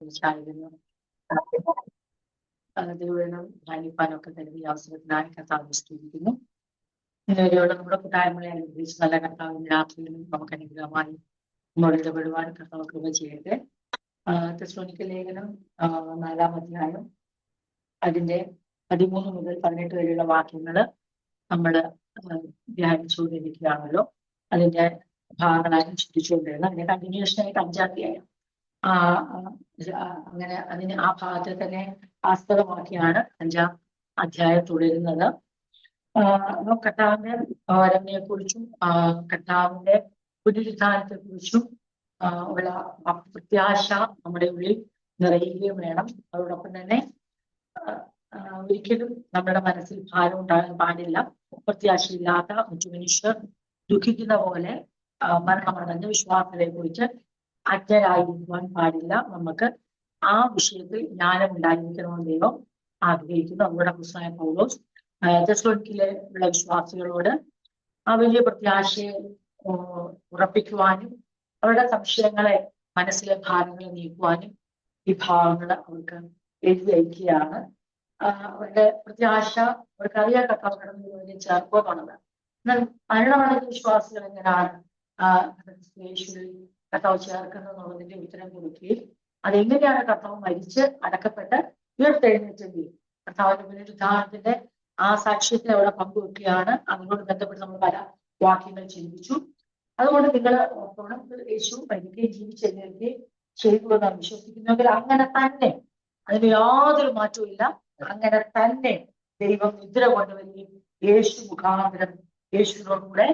കുറിച്ചായിരുന്നു ദൈവം ധ്യാനിപ്പാനൊക്കെ തരുന്ന ഈ അവസരത്തിനായി കർത്താവിനെ സ്തുതിക്കുന്നു. ഇന്നുവരെയുള്ള നമ്മുടെ കൂട്ടായ്മകളെ അനുഗ്രഹിച്ച് നല്ല കർത്താവിന്റെ രാത്രിയിലും നമുക്ക് അനുഗ്രഹമായി നമ്മോട് ഇടപെടുവാൻ കർത്താവ് കൃപ ചെയ്യട്ടെ. തെസ്സലോനിക്ക ലേഖനം 4-ാം അധ്യായം അതിന്റെ 13 മുതൽ 18 വരെയുള്ള വാക്യങ്ങൾ നമ്മൾ ധ്യാനിച്ചുകൊണ്ടിരിക്കുകയാണല്ലോ. അതിന്റെ ഭാഗങ്ങളായി ചിന്തിച്ചുകൊണ്ടിരുന്നത് അതിന്റെ കണ്ടിന്യൂഷനായിട്ട് 5-ാം അധ്യായം അങ്ങനെ അതിന് ആ ഭാഗത്തെ തന്നെ ആസ്പദമാക്കിയാണ് 5-ാം അധ്യായം തുടരുന്നത്. കർത്താവിന്റെ വരവിനെ കുറിച്ചും കർത്താവിന്റെ പുനരുത്ഥാനത്തെ കുറിച്ചും ഉള്ള പ്രത്യാശ നമ്മുടെ ഉള്ളിൽ നിറയുകയും വേണം. അതോടൊപ്പം തന്നെ ഒരിക്കലും നമ്മുടെ മനസ്സിൽ ഭാരം ഉണ്ടാകാൻ പാടില്ല. പ്രത്യാശയില്ലാത്ത മറ്റു മനുഷ്യർ ദുഃഖിക്കുന്ന പോലെ മരണമടഞ്ഞ വിശ്വാസത്തെ കുറിച്ച് അജ്ഞരായിരിക്കുവാൻ പാടില്ല. നമുക്ക് ആ വിഷയത്തിൽ ജ്ഞാനം ഉണ്ടായിരിക്കണമെന്ന് ദൈവം ആഗ്രഹിക്കുന്നു. നമ്മുടെ പുസ്തകം പൗലോസ് തെസ്സലോനിക്കയിലെ ഉള്ള വിശ്വാസികളോട് ആ വലിയ പ്രത്യാശയെ ഉറപ്പിക്കുവാനും അവരുടെ സംശയങ്ങളെ മനസ്സിലെ ഭാരങ്ങളെ നീക്കുവാനും ഈ ഭാഗങ്ങൾ അവർക്ക് എഴുതി അയക്കുകയാണ്. അവരുടെ പ്രത്യാശ അവർക്കറിയാൻ കർത്താവ് കടന്നു ചേർക്കുവാനുള്ളത്. എന്നാൽ മരണമടഞ്ഞ വിശ്വാസികൾ എങ്ങനെയാണ് യേശുവിൽ കർത്താവ് ചേർക്കുന്നത് എന്നുള്ളതിന്റെ ഉത്തരം കൊടുക്കുകയും അതെങ്ങനെയാണ് കർത്താവ് മരിച്ച് അടക്കപ്പെട്ട് ഉയർത്തെഴുന്നേറ്റെങ്കിൽ കർത്താവിന്റെ പുനരുദ്ധാരണത്തിന്റെ ആ സാക്ഷ്യത്തെ അവിടെ പങ്കുവെക്കുകയാണ്. അതിനോട് ബന്ധപ്പെട്ട് നമ്മൾ പല വാക്യങ്ങൾ ചിന്തിച്ചു. അതുകൊണ്ട് നിങ്ങൾ ഓർക്കണം, യേശു മരിക്കുകയും ജീവിച്ചെഴുന്നേൽക്കുകയും ചെയ്തു എന്നാണ് വിശ്വസിക്കുന്നെങ്കിൽ അങ്ങനെ തന്നെ, അതിന് യാതൊരു മാറ്റവും ഇല്ല. അങ്ങനെ തന്നെ ദൈവം നിദ്ര കൊണ്ടുവരികയും യേശു മുഖാന്തരം യേശുവിനോടുകൂടെ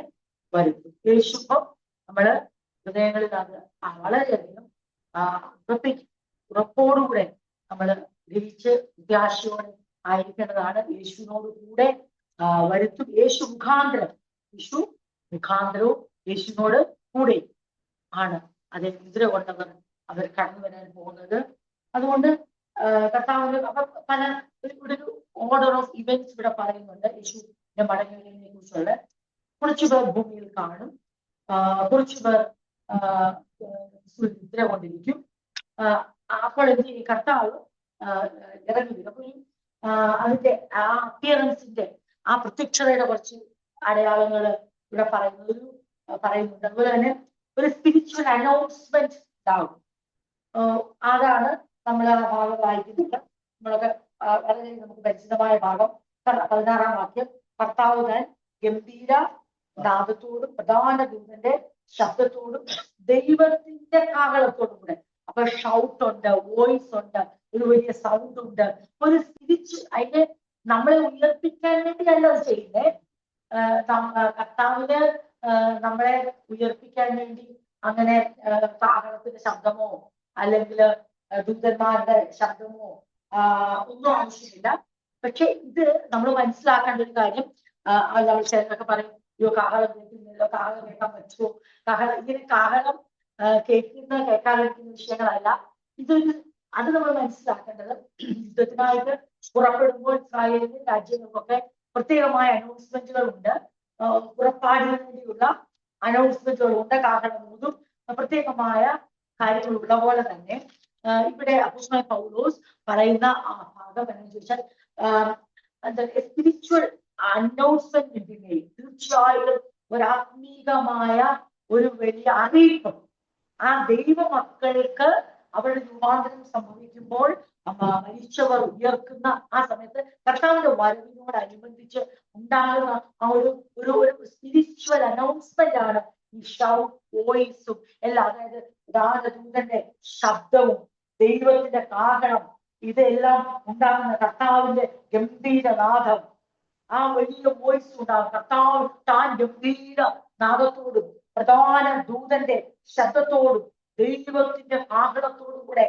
വരുത്തും. യേശു ഇപ്പം നമ്മള് ഹൃദയങ്ങളിൽ അത് വളരെയധികം ഉറപ്പോടുകൂടെ നമ്മൾ ഗ്രഹിച്ച് പ്രത്യാശയോടെ ആയിരിക്കേണ്ടതാണ്. യേശുവിനോട് കൂടെ വരുത്തും. യേശു മുഖാന്തരവും യേശുവിനോട് കൂടെ ആണ് അതേ നിദ്ര കൊണ്ടവർ അവർ കടന്നു വരാൻ പോകുന്നത്. അതുകൊണ്ട് കർത്താവിന്റെ പല ഒരു ഓർഡർ ഓഫ് ഇവന്റ്സ് ഇവിടെ പറയുന്നുണ്ട്. യേശുവിന്റെ മടങ്ങുന്നതിനെ കുറിച്ചുള്ള കുറച്ചുപേർ ഭൂമിയിൽ കാണും, കുറച്ചുപേർ നിദ്ര കൊണ്ടിരിക്കും. അപ്പോൾ എന്ത് ചെയ്യും? കർത്താവ് ഇറങ്ങി വരും. അപ്പൊ അതിന്റെ ആ അപ്പിയറൻസിന്റെ ആ പ്രത്യക്ഷതയുടെ കുറച്ച് അടയാളങ്ങൾ ഇവിടെ പറയുന്നുണ്ട്. അതുപോലെ തന്നെ ഒരു സ്പിരിച്വൽ അനൗൺസ്മെന്റ് ഉണ്ടാവും. അതാണ് നമ്മൾ ആ ഭാഗം വായിക്കുന്നത്. നമ്മളൊക്കെ വളരെ നമുക്ക് പരിചിതമായ ഭാഗം 16-ാം വാക്യം. കർത്താവ് താൻ ഗംഭീര നാദത്തോടും പ്രധാന ദൂതന്റെ ശബ്ദത്തോടും ദൈവത്തിന്റെ കാഹളത്തോടും കൂടെ. അപ്പൊ ഷൗട്ട് ഉണ്ട്, വോയിസ് ഉണ്ട്, ഒരു വലിയ സൗണ്ട് ഉണ്ട്. ഒരു അതിനെ നമ്മളെ ഉയർപ്പിക്കാൻ വേണ്ടിയല്ല അത് ചെയ്യുന്നത്. കർത്താവിന് നമ്മളെ ഉയർപ്പിക്കാൻ വേണ്ടി അങ്ങനെ കാഹളത്തിന്റെ ശബ്ദമോ അല്ലെങ്കിൽ ദൂതന്മാരുടെ ശബ്ദമോ ഒന്നും ആവശ്യമില്ല. പക്ഷെ ഇത് നമ്മൾ മനസ്സിലാക്കേണ്ട ഒരു കാര്യം, നമ്മൾ ചിലരൊക്കെ പറയും, അയ്യോ കാഹളം കേൾക്കുന്നില്ലോ, കാഹളം കേൾക്കാൻ പറ്റുമോ, ഇങ്ങനെ കാഹളം കേൾക്കാതിരിക്കുന്ന വിഷയങ്ങളല്ല. അത് നമ്മൾ മനസ്സിലാക്കേണ്ടത് യുദ്ധത്തിനായിട്ട് പുറപ്പെടുമ്പോൾ ഇസ്രായേലിന്റെ രാജ്യങ്ങൾക്കൊക്കെ പ്രത്യേകമായ അനൗൺസ്മെന്റുകൾ ഉണ്ട്, പുറപ്പാടിന് വേണ്ടിയുള്ള അനൗൺസ്മെന്റുകൾ ഉണ്ട്. കാഹളം പ്രത്യേകമായ കാര്യങ്ങളുള്ള പോലെ തന്നെ ഇവിടെ അപ്പോസ്തലൻ പൗലോസ് പറയുന്ന ആ ഭാഗം എന്ന് ചോദിച്ചാൽ സ്പിരിച്വൽ അനൗൺസ്മെന്റ്. തീർച്ചയായിട്ടും ഒരാത്മീകമായ ഒരു വലിയ അറിയിപ്പ് ആ ദൈവ മക്കൾക്ക് അവരുടെ രൂപാന്തരം സംഭവിക്കുമ്പോൾ മരിച്ചവർ ഉയർക്കുന്ന ആ സമയത്ത് കർത്താവിന്റെ വരവിനോടനുബന്ധിച്ച് ഉണ്ടാകുന്ന ആ ഒരു സ്പിരിച്വൽ അനൗൺസ്മെന്റ് ആണ് ഈ ഷൗട്ട്, വോയിസും എല്ലാം. അതായത് ദൂതന്റെ ശബ്ദവും ദൈവത്തിന്റെ കാഹളം, ഇതെല്ലാം ഉണ്ടാകുന്ന കർത്താവിന്റെ ഗംഭീരനാദം, ആ വലിയ വോയിസ് ഉണ്ടാകും. കർത്താവ് താൻ ഗംഭീര നാദത്തോടും പ്രധാന ദൂതന്റെ ശബ്ദത്തോടും ദൈവത്തിന്റെ കാഹളത്തോടും കൂടെ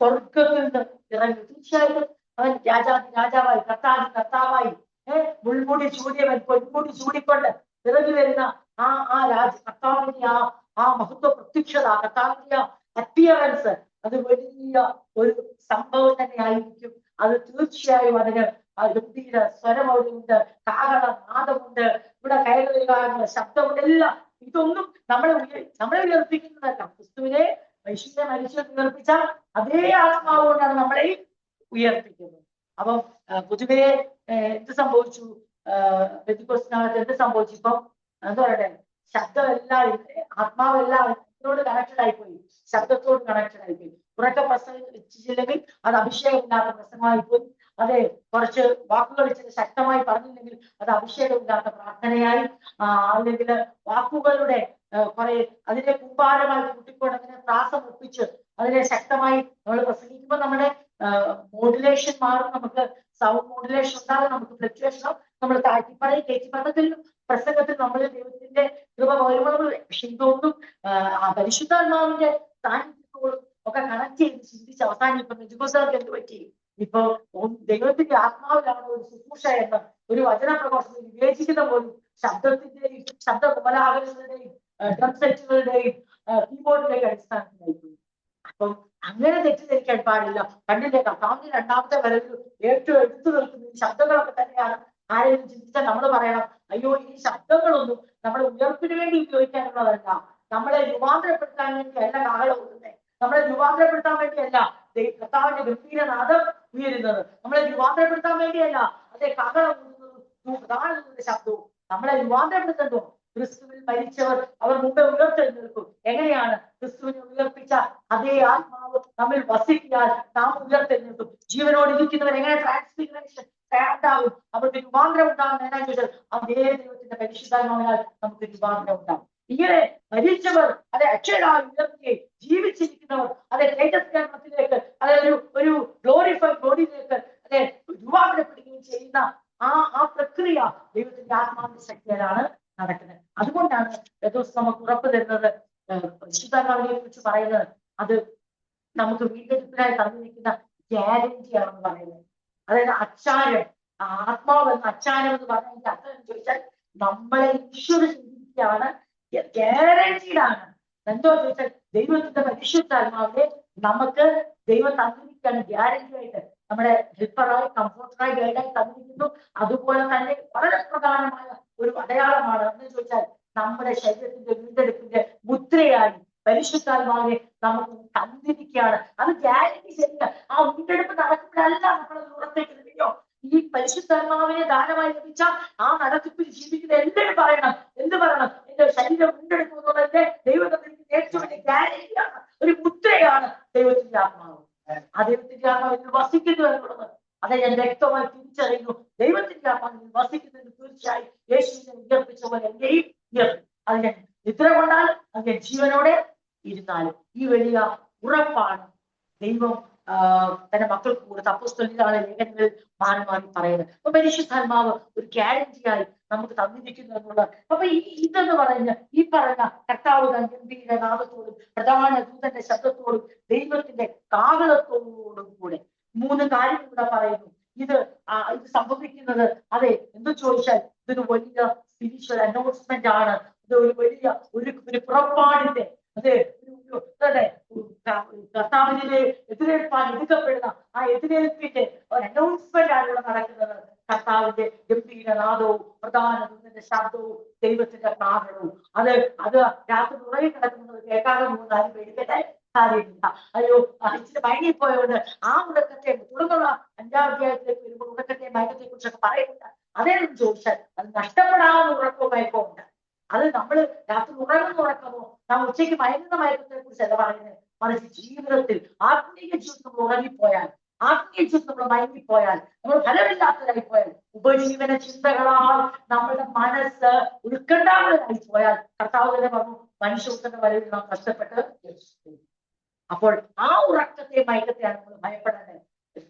സ്വർഗത്തിൽ നിന്ന് ഇറങ്ങി. തീർച്ചയായിട്ടും അവൻ രാജാവായി കർത്താവായി മുൾമുടി ചൂടിയവൻ പൊന്മുടി ചൂടിക്കൊണ്ട് ഇറങ്ങി വരുന്ന ആ കർത്താവിന്റെ ആ മഹത്വ പ്രത്യക്ഷത, കർത്താവിന്റെ അപ്പിയറൻസ്, അത് വലിയ ഒരു സംഭവം തന്നെ ആയിരിക്കും. അത് തീർച്ചയായും അതിന് ഗംഭീര സ്വരം അവിടെയുണ്ട്, കാഹള നാദമുണ്ട്, ഇവിടെ കയറി വരിക ശബ്ദമുണ്ട്. എല്ലാം ഇതൊന്നും നമ്മളെ ഉയർപ്പിക്കുന്നതല്ല. ക്രിസ്തുവിനെ യേശുവിനെ മരിച്ചു ഉയർപ്പിച്ച അതേ ആത്മാവ് കൊണ്ടാണ് നമ്മളെ ഉയർപ്പിക്കുന്നത്. അപ്പം പൊതുവേ എന്ത് സംഭവിച്ചു? പെന്തിക്കോസ്തിനകത്ത് എന്ത് സംഭവിച്ചു? ഇപ്പം എന്താ പറയട്ടെ, ശബ്ദമെല്ലാം ആത്മാവെല്ലാം ഇതിനോട് കണക്റ്റഡ് ആയിപ്പോയി, ശബ്ദത്തോട് കണക്റ്റഡ് ആയിപ്പോയി. ഉറക്കെ പ്രസംഗിച്ചില്ലെങ്കിൽ അത് അഭിഷേകമില്ലാത്ത പ്രസംഗമായിപ്പോയി. അതെ, കുറച്ച് വാക്കുകൾ ശക്തമായി പറഞ്ഞില്ലെങ്കിൽ അത് അഭിഷേകമില്ലാത്ത പ്രാർത്ഥനയായി. അല്ലെങ്കിൽ വാക്കുകളുടെ കുറെ അതിനെ കുമ്പാരമായി കൂട്ടിക്കൊണ്ട് അതിനെ പ്രാസം ഒപ്പിച്ച് അതിനെ ശക്തമായി നമ്മൾ പ്രസംഗിക്കുമ്പോൾ നമ്മുടെ മോഡുലേഷൻ മാറും. നമുക്ക് സൗണ്ട് മോഡുലേഷൻ ഉണ്ടാകും, നമുക്ക് ഫ്ലക്ച്വേഷനോ നമ്മൾ താഴ്ത്തിപ്പറയും കയറ്റിപ്പറത്തിൽ പ്രസംഗത്തിൽ നമ്മൾ ദൈവത്തിന്റെ കൃപ വരുമ്പോൾ. പക്ഷെ ഇതൊന്നും പരിശുദ്ധാത്മാവിന്റെ സാന്നിധ്യത്തോടും ഒക്കെ കണക്ട് ചെയ്ത് ചിന്തിച്ച് അവസാനിപ്പം പെന്തിക്കോസ്തുകാർക്ക് എന്ത് പറ്റി? ഇപ്പൊ ദൈവത്തിന്റെ ആത്മാവിലാണ് ഒരു ശുശ്രൂഷ എന്ന ഒരു വചന പ്രഘോഷത്തിൽ വിവേചിക്കുന്ന പോലും ശബ്ദത്തിന്റെയും ശബ്ദ കോലാഹലങ്ങളുടെയും ഡ്രം സെറ്റുകളുടെയും കീബോർഡിലേക്ക് അടിസ്ഥാനത്തിലായിപ്പോയി. അപ്പം അങ്ങനെ തെറ്റിദ്ധരിക്കാൻ പാടില്ല. കണ്ടില്ലേ, കർത്താവിന്റെ രണ്ടാമത്തെ വരവിൽ ഏറ്റവും എടുത്തു നിൽക്കുന്ന ഈ ശബ്ദങ്ങളൊക്കെ തന്നെയാണ്. ആരെങ്കിലും ചിന്തിച്ചാൽ നമ്മൾ പറയണം, അയ്യോ ഈ ശബ്ദങ്ങളൊന്നും നമ്മുടെ ഉയർപ്പിന് വേണ്ടി ഉപയോഗിക്കാനുള്ളതല്ല, നമ്മളെ രൂപാന്തരപ്പെടുത്താൻ വേണ്ടിയല്ല കാഹളം ഊതുന്നത്, നമ്മളെ രൂപാന്തരപ്പെടുത്താൻ വേണ്ടിയല്ല കർത്താവിന്റെ ഗംഭീരനാദം ഉയരുന്നത്, നമ്മളെ രൂപാന്തരപ്പെടുത്താൻ വേണ്ടിയല്ല അതേ കാഹളം ഊതുന്നതും ശബ്ദവും നമ്മളെ രൂപാന്തരപ്പെടുത്തുന്നു. ക്രിസ്തുവിൽ മരിച്ചവർ അവർ മുമ്പേ ഉയർത്തെഴുന്നേൽക്കും. എങ്ങനെയാണ്? ക്രിസ്തുവിനെ ഉയർപ്പിച്ച അതേ ആത്മാവ് നമ്മിൽ വസിക്കാൻ നാം ഉയർത്തെഴുന്നേൽക്കും. ജീവനോട് ഇരിക്കുന്നവർ എങ്ങനെ ട്രാൻസ്ഫിഗറേഷൻ ഉണ്ടാകും, അവർക്ക് രൂപാന്തരം ഉണ്ടാകും. എന്നാ ചോദിച്ചാൽ അതേ ദൈവത്തിന്റെ പരിശുദ്ധാത്മാവിനാൽ നമുക്ക് രൂപാന്തരം ഉണ്ടാകും. ഇങ്ങനെ മരിച്ചവർ അതെ അക്ഷരായി ഉയർത്തുകയും ജീവിച്ചിരിക്കുന്നവർ അതെ തേജസ്കരണത്തിലേക്ക് അതെ ഒരു ഗ്ലോറിഫൈഡ് ബോഡിയിലേക്ക് അതെ രൂപാന്തരപ്പെടുകയും ചെയ്യുന്ന ആ പ്രക്രിയ ദൈവത്തിന്റെ ആത്മാവിന്റെ ശക്തിയിലാണ് നടക്കുന്നത്. അതുകൊണ്ടാണ് ദിവസം നമുക്ക് ഉറപ്പ് തരുന്നത്, പരിശുദ്ധാത്മാവിനെ കുറിച്ച് പറയുന്നത് അത് നമുക്ക് വീണ്ടെടുപ്പിനായി തന്നിരിക്കുന്ന ഗ്യാരണ്ടിയാണെന്ന് പറയുന്നത്. അതായത് അച്ചാരം, ആത്മാവ് എന്ന അച്ചാരം എന്ന് പറഞ്ഞതിന്റെ അർത്ഥം എന്ന് ചോദിച്ചാൽ നമ്മളെ ഈശ്വര ചെയ്തിരിക്കുകയാണ്, ഗ്യാരണ്ടീഡാണ്. എന്തോ ചോദിച്ചാൽ ദൈവത്തിന്റെ പരിശുദ്ധാത്മാവിനെ നമുക്ക് ദൈവം തന്നിരിക്കുകയാണ് ഗ്യാരണ്ടി ആയിട്ട്, നമ്മുടെ ഹെൽപ്പറായി കംഫോർട്ടറായി ഗൈഡായി തന്നിരിക്കുന്നു. അതുപോലെ തന്നെ വളരെ പ്രധാനമായ ഒരു അടയാളമാണ് എന്ന് ചോദിച്ചാൽ നമ്മുടെ ശരീരത്തിന്റെ വീണ്ടെടുപ്പിന്റെ മുദ്രയായി പരിശുദ്ധാത്മാവിനെ നമുക്ക് തന്നിരിക്കുകയാണ്. അത് ഗ്യാരണ്ടി ശരിയാണ്. ആ വീണ്ടെടുപ്പ് നടക്കുമ്പോഴല്ല നമ്മൾ ഉറപ്പിക്കുന്നില്ലയോ, ഈ പരിശുദ്ധാത്മാവിനെ ദാനമായി ലഭിച്ച ആ നടത്തിപ്പിൽ ജീവിക്കുന്ന എല്ലാവരും പറയണം, എന്ത് പറയണം? എന്റെ ശരീരം വീണ്ടെടുക്കുന്നതല്ലേ ദൈവത്തിന്റെ ഏറ്റവും വലിയ ഗ്യാരണ്ടിയാണ്, ഒരു മുദ്രയാണ് ദൈവത്തിന്റെ ആത്മാവ്. ആ ദൈവത്തിന്റെ ആത്മാവിൽ വസിക്കുന്നു എന്നുള്ളത് അതെ ഞാൻ വ്യക്തമായി തിരിച്ചറിയുന്നു. ദൈവത്തിന്റെ ആത്മാവിൽ വസിക്കുന്നത് തീർച്ചയായും യേശുവിനെ ഉയർപ്പിച്ച പോലെ എന്റെയും ഉയർത്തും. അത് ഞാൻ നിദ്ര കൊണ്ടാൽ അത് ഞാൻ ജീവനോടെ ഇരുന്നാലും ഈ വലിയ ഉറപ്പാണ് ദൈവം തന്റെ മക്കൾക്ക് കൊടുത്ത അപ്പോസ്തലനാണ് ലേഖനങ്ങളിൽ മാറി മാറി പറയുന്നത്. അപ്പൊ പരിശുദ്ധാത്മാവ് ഒരു ഗ്യാരണ്ടിയായി നമുക്ക് തന്നിരിക്കുന്നു എന്നുള്ളത്. അപ്പൊ ഇതെന്ന് പറഞ്ഞ ഈ പറഞ്ഞ കർത്താവ് ഗംഭീര നാദത്തോടും പ്രധാന ദൂതന്റെ ശബ്ദത്തോടും ദൈവത്തിന്റെ കാഹളത്തോടും കൂടെ മൂന്ന് കാര്യം കൂടെ പറയുന്നു. ഇത് സംഭവിക്കുന്നത് അതെ എന്ത് ചോദിച്ചാൽ ഇതൊരു വലിയ സ്പിരിച്വൽ അനൗൺസ്മെന്റ് ആണ്. ഇത് ഒരു വലിയ ഒരു പുറപ്പാടിന്റെ അതെ കർത്താവിനെ എതിരേൽപ്പാൻ എടുക്കപ്പെടുന്ന ആ എതിരേൽപ്പിന്റെ ഒരു അനൗൺസ്മെന്റ് ആണ് ഇവിടെ നടക്കുന്നത്. കർത്താവിന്റെ ഗംഭീരനാദവും പ്രധാന ദൂതന്റെ ശബ്ദവും ദൈവത്തിന്റെ കാഹളവും അത് രാത്രി ഉറങ്ങി കിടക്കുന്നത് കേൾക്കാതെ പോകുന്നതാരും പേടിക്കട്ടെ കാര്യമില്ല. അയ്യോ ഇച്ചിരി മയങ്ങിപ്പോയോണ്ട് ആ ഉറക്കത്തെ തുടർന്നുള്ള 5-ാം അധ്യായത്തിലേക്ക് വരുമ്പോൾ ഉറക്കത്തെ മയക്കത്തെ കുറിച്ചൊക്കെ പറയുന്നുണ്ട്. അതേന്ന് ചോദിച്ചാൽ അത് നഷ്ടപ്പെടാവുന്ന ഉറക്കവും മയക്കവും ഉണ്ട്. അത് നമ്മൾ രാത്രി ഉറങ്ങുന്ന ഉറക്കമോ നാം ഉച്ചയ്ക്ക് മയങ്ങുന്ന മയക്കത്തെ കുറിച്ചല്ല പറയുന്നത്, മറിച്ച് ജീവിതത്തിൽ ആത്മീയ ജീവിതം നമ്മൾ ഉറങ്ങിപ്പോയാൽ, ആത്മീയ ജീവിതം നമ്മൾ മയങ്ങിപ്പോയാൽ, നമ്മൾ ഫലമില്ലാത്തതായി പോയാൽ, ഉപജീവന ചിന്തകളാൽ നമ്മളുടെ മനസ്സ് ഉത്കണ്ഠാകുലരായി പോയാൽ കർത്താവ് തന്നെ പറഞ്ഞു മനുഷ്യന്റെ വരവിൽ നാം കഷ്ടപ്പെട്ട്. അപ്പോൾ ആ ഉറക്കത്തെ മയക്കത്തെയാണ് നമ്മൾ ഭയപ്പെടേണ്ടത്.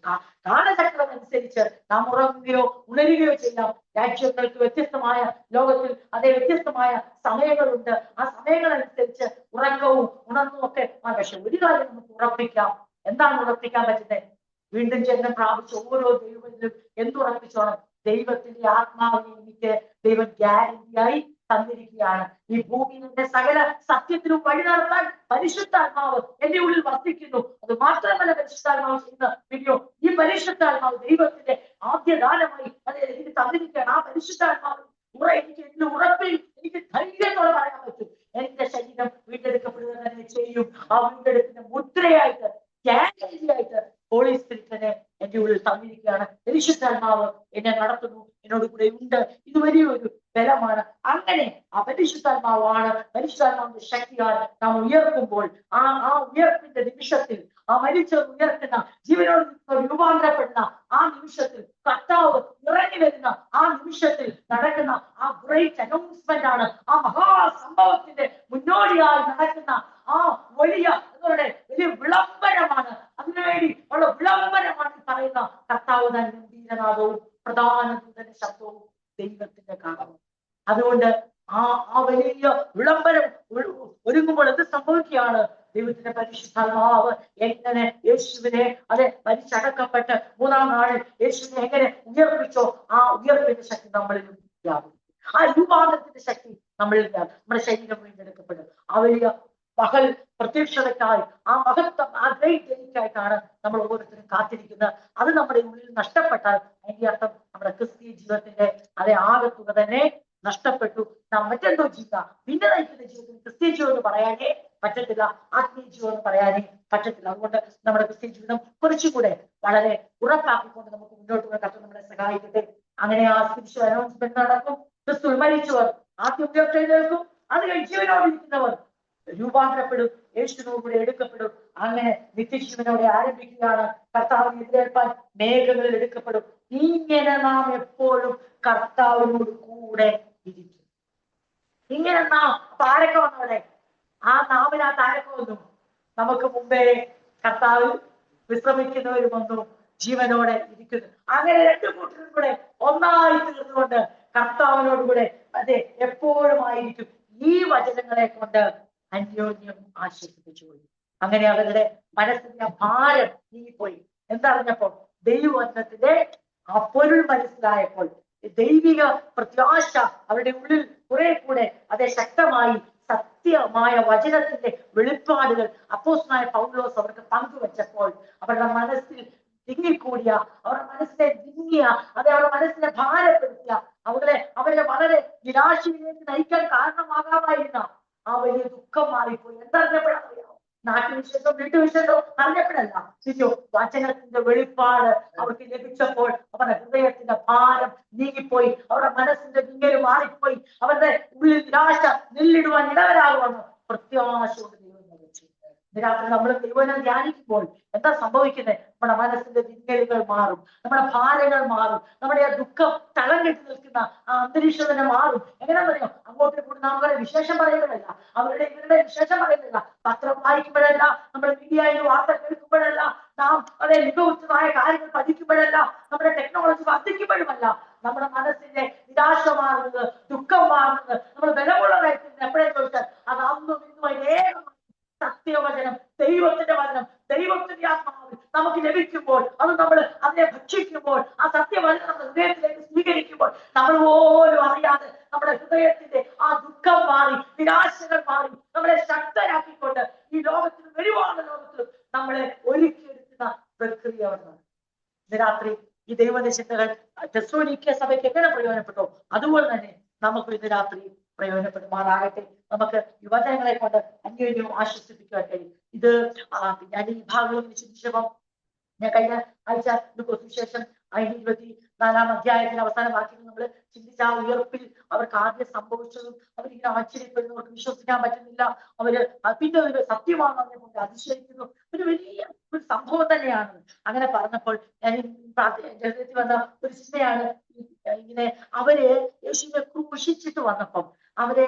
കാലചക്രം അനുസരിച്ച് നാം ഉറങ്ങുകയോ ഉണരുകയോ ചെയ്യാം. രാജ്യങ്ങൾക്ക് വ്യത്യസ്തമായ ലോകത്തിൽ അതേ വ്യത്യസ്തമായ സമയങ്ങളുണ്ട്. ആ സമയങ്ങളനുസരിച്ച് ഉറക്കവും ഉണർന്നും ഒക്കെ. പക്ഷെ ഒരു കാര്യം നമുക്ക് ഉറപ്പിക്കാം. എന്താണ് ഉറപ്പിക്കാൻ പറ്റുന്നത്? വീണ്ടും ജന്മം പ്രാപിച്ച ഓരോ ദൈവത്തിലും എന്തുറപ്പിച്ചോണം? ദൈവത്തിന്റെ ആത്മാവിനെ എനിക്ക് ദൈവം ഗ്യാരണ്ടിയായി തന്നിരിക്കുകയാണ്. ഈ ഭൂമിയുടെ സകല സത്യത്തിലും വഴി നടത്താൻ പരിശുദ്ധാത്മാവ് എന്റെ ഉള്ളിൽ വർദ്ധിക്കുന്നു. അത് മാത്രമല്ല പരിശുദ്ധാത്മാവ് ചെയ്യുന്ന വീഡിയോ, ഈ പരിശുദ്ധാത്മാവ് ദൈവത്തിന്റെ ആദ്യദാനമായി അത് എനിക്ക് തന്നിരിക്കുകയാണ്. ആ പരിശുദ്ധാത്മാവ് എനിക്ക് എന്റെ ഉറപ്പിൽ എനിക്ക് ധൈര്യത്തോടെ പറയാൻ പറ്റും, എന്റെ ശരീരം വീണ്ടെടുക്കപ്പെടുക തന്നെ ചെയ്യും. വീണ്ടെടുപ്പിന്റെയും ആ വീണ്ടെടുപ്പിന്റെ മുദ്രയായിട്ട് ഗ്യാരണ്ടിയായിട്ട് ഹോളി സ്പിരിറ്റിനെ എന്റെ ഉള്ളിൽ തന്നിരിക്കുകയാണ്. പരിശുദ്ധാത്മാവ് എന്നെ നടത്തുന്നു, എന്നോട് കൂടെ ഉണ്ട്. ഇത് വലിയൊരു ബലമാണ്. അങ്ങനെ ആ പരിശുദ്ധാത്മാവിന്റെ ശക്തിയാൽ നാം ഉയർത്തുമ്പോൾ ആ ഉയർപ്പിന്റെ നിമിഷത്തിൽ, ആ മരിച്ചവർ ഉയർത്തുന്ന ജീവനോട് രൂപാന്തരപ്പെടുന്ന ആ നിമിഷത്തിൽ, കർത്താവ് ഇറങ്ങി വരുന്ന ആ നിമിഷത്തിൽ നടക്കുന്ന ആ ഗ്രേറ്റ് അനൗൺസ്മെന്റ് ആണ്, ആ മഹാസംഭവത്തിന്റെ മുന്നോടിയായി നടക്കുന്ന ആ വലിയ വിളംബരമാണ്. അതിനുവേണ്ടി ഉള്ള വിളംബരമാണ് പറയുന്ന കർത്താവ് തന്നെ ഗംഭീരനാദവും പ്രധാന ദൂതന്റെ ശബ്ദവും ദൈവത്തിന്റെ കാലവും. അതുകൊണ്ട് ആ വലിയ വിളംബരം ഒരുങ്ങുമ്പോൾ എന്ത് സംഭവിക്കുകയാണ്? ദൈവത്തിന്റെ പരിശുദ്ധാത്മാവ് എങ്ങനെ യേശുവിനെ പരിച്ചടക്കപ്പെട്ട് മൂന്നാം നാളിൽ യേശുവിനെ എങ്ങനെ ഉയർപ്പിച്ചോ ആ ഉയർപ്പിന്റെ ശക്തി നമ്മളിലും വ്യാപിക്കും. ആ രൂപാന്തരത്തിന്റെ ശക്തി നമ്മളിൽ നമ്മുടെ ശരീരം വീണ്ടെടുക്കപ്പെടും. ആ വലിയ പകൽ പ്രത്യക്ഷതയ്ക്കായി, ആ മഹത്വം, ആ ഗ്രേറ്റ് ഡേയ്ക്കായിട്ടാണ് നമ്മൾ ഓരോരുത്തരും കാത്തിരിക്കുന്നത്. അത് നമ്മുടെ ഉള്ളിൽ നഷ്ടപ്പെട്ടാൽ അതിന്റെ അർത്ഥം നമ്മുടെ ക്രിസ്തീയ ജീവിതത്തിന്റെ ആകത്തുക തന്നെ നഷ്ടപ്പെട്ടു. നാം മറ്റെന്തോ ജീവിത പിന്നെ നയിക്കുന്ന ജീവിതത്തിൽ ക്രിസ്തീയ ജീവിതം എന്ന് പറയാനേ പറ്റത്തില്ല, ആത്മീയ ജീവിതം എന്ന് പറയാനേ പറ്റത്തില്ല. അതുകൊണ്ട് നമ്മുടെ ക്രിസ്തീയ ജീവിതം കുറച്ചുകൂടെ വളരെ ഉറപ്പാക്കിക്കൊണ്ട് നമുക്ക് മുന്നോട്ട് പോകാൻ കർത്താവ് നമ്മളെ സഹായിക്കട്ടെ. അങ്ങനെ ആ സ്പിരിച്വൽ അനൗൺസ്മെന്റ് നടക്കും. ക്രിസ്തു മരിച്ചവർ ആദ്യം ഉയർത്തെഴുന്നേൽക്കും. അത് കഴിഞ്ഞ് ജീവനോടിരിക്കുന്നവർ രൂപാന്തരപ്പെടും, യേശുവിനോട് കൂടെ എടുക്കപ്പെടും. അങ്ങനെ നിത്യജീവനോടെ ആരംഭിക്കുകയാണ്. കർത്താവിനെ എതിരേൽപ്പാൻ മേഘങ്ങളിൽ എടുക്കപ്പെടും. ഇങ്ങനെ നാം എപ്പോഴും കർത്താവിനോട് കൂടെ ഇരിക്കും. ഇങ്ങനെ നാം താരക്കം വന്നവിടെ ആ നാമിനാ താരക്കം വന്നു. നമുക്ക് മുമ്പേ കർത്താവിൽ വിശ്രമിക്കുന്നവരും വന്നു, ജീവനോടെ ഇരിക്കുന്നു. അങ്ങനെ രണ്ടു കൂട്ടരും കൂടെ ഒന്നായി തീർന്നുകൊണ്ട് കർത്താവിനോട് കൂടെ എപ്പോഴും ആയിരിക്കും. ഈ വചനങ്ങളെ കൊണ്ട് അന്യോന്യം ആശ്വസിപ്പിച്ചുപോയി. അങ്ങനെ അവരുടെ മനസ്സിന്റെ ഭാരം നീങ്ങിപ്പോയി. എന്തറിഞ്ഞപ്പോൾ? ദൈവവചനത്തിന്റെ ആ പൊരുൾ മനസ്സിലായപ്പോൾ, ദൈവിക പ്രത്യാശ അവരുടെ ഉള്ളിൽ കുറെ കൂടെ ശക്തമായി, സത്യമായ വചനത്തിന്റെ വെളിപ്പാടുകൾ അപ്പോസ്തലനായ പൗലോസ് അവർക്ക് പങ്കുവച്ചപ്പോൾ അവരുടെ മനസ്സിൽ തിങ്ങിക്കൂടിയ, അവരുടെ മനസ്സിനെ വിങ്ങിയ, അവരുടെ മനസ്സിനെ ഭാരപ്പെടുത്തിയ, അവരെ വളരെ നിരാശയിലേക്ക് നയിക്കാൻ കാരണമാകാമായിരുന്ന ആ വലിയ ദുഃഖം മാറിപ്പോയി. എന്തറിഞ്ഞപ്പോഴറിയാമോ? നാട്ടുവിശേഷം വീട്ടുവിശേഷം അറിഞ്ഞപ്പോഴല്ല, ശരിയോ, വചനത്തിന്റെ വെളിപ്പാട് അവർക്ക് ലഭിച്ചപ്പോൾ അവരുടെ ഹൃദയത്തിന്റെ ഭാരം നീങ്ങിപ്പോയി, അവരുടെ മനസ്സിന്റെ വിങ്ങല് മാറിപ്പോയി, അവരുടെ ഉള്ളിൽ നിരാശ നെല്ലിടുവാൻ ഇടവരാകുമെന്ന് പ്രത്യാശയോട് ദൈവം ലഭിച്ചു. രാത്രി നമ്മൾ ദൈവനം ധ്യാനിക്കുമ്പോൾ എന്താ സംഭവിക്കുന്നത്? നമ്മുടെ മനസ്സിന്റെ വിങ്ങലുകൾ മാറും, നമ്മുടെ ഭാരങ്ങൾ മാറും, നമ്മുടെ ആ ദുഃഖം തളം കെട്ടി നിൽക്കുന്ന ആ അന്തരീക്ഷം തന്നെ മാറും. എങ്ങനെയാണെന്ന് അറിയാം? അങ്ങോട്ടും ഇങ്ങോട്ടും നാം അവരെ വിശേഷം പറയുമ്പോഴല്ല, ഇവരുടെ വിശേഷം പറയുന്നില്ല, പത്രം വായിക്കുമ്പോഴല്ല, നമ്മുടെ മീഡിയയിൽ വാർത്ത കേൾക്കുമ്പോഴല്ല, നാം മികവുറ്റതായ കാര്യങ്ങൾ പഠിക്കുമ്പോഴല്ല, നമ്മുടെ ടെക്നോളജി വർദ്ധിക്കുമ്പോഴുമല്ല, നമ്മുടെ മനസ്സിന്റെ നിരാശ മാറുന്നത്, ദുഃഖം മാറുന്നത്, നമ്മൾ ബലമുള്ളതായിട്ട് എപ്പോഴേ ചോദിച്ചാൽ അത് അന്നും ഇന്നും ഏകമായി സത്യവചനം, ദൈവത്തിന്റെ വചനം, ദൈവത്തിന്റെ ആത്മാവ് നമുക്ക് ലഭിക്കുമ്പോൾ, അത് നമ്മൾ അതിനെ ഭക്ഷിക്കുമ്പോൾ, ആ സത്യവചനം നമ്മുടെ ഹൃദയത്തിലേക്ക് സ്വീകരിക്കുമ്പോൾ, നമ്മൾ പോലും അറിയാതെ നമ്മുടെ ഹൃദയത്തിന്റെ ആ ദുഃഖം മാറി, നിരാശകൾ മാറി, നമ്മളെ ശക്തരാക്കിക്കൊണ്ട് ഈ ലോകത്തിലും വരുവാണ് ലോകത്തിലും നമ്മളെ ഒരുക്കിയെടുക്കുന്ന പ്രക്രിയ വന്നത്. ഇന്ന് രാത്രി ഈ ദൈവനിശ്ചിതകൾ തെസ്സലോനിക്ക സഭയ്ക്ക് എങ്ങനെ പ്രയോജനപ്പെട്ടോ അതുപോലെ തന്നെ നമുക്ക് ഇന്ന് രാത്രി പ്രയോജനപ്പെടുമാറാകട്ടെ. നമുക്ക് യുവജനങ്ങളെ കൊണ്ട് അന്യോന്യം ആശ്വസിപ്പിക്കാൻ കഴിയും. ഇത് ഞാൻ ഈ ഭാഗം ചിന്തിച്ചപ്പം ഞാൻ കഴിഞ്ഞ ആഴ്ച സുവിശേഷം 24 അധ്യായത്തിന് അവസാന വാക്യം നമ്മൾ ചിന്തിച്ച ആ ഉയർപ്പിൽ അവർക്ക് ആദ്യം സംഭവിച്ചതും അവരിങ്ങനെ ആശ്ചര്യപ്പെടുന്നു, അവർക്ക് വിശ്വസിക്കാൻ പറ്റുന്നില്ല, അവര് പിന്നെ ഒരു സത്യമാണെന്നെ കൊണ്ട് അതിശയിക്കുന്നു. ഒരു വലിയ ഒരു സംഭവം തന്നെയാണ്. അങ്ങനെ പറഞ്ഞപ്പോൾ ഞാൻ ജഗത്തിൽ വന്ന ഒരു ചിന്തയാണ് ഇങ്ങനെ അവര് യേശുവിനെ ക്രൂശിച്ചിട്ട് വന്നപ്പം അവരെ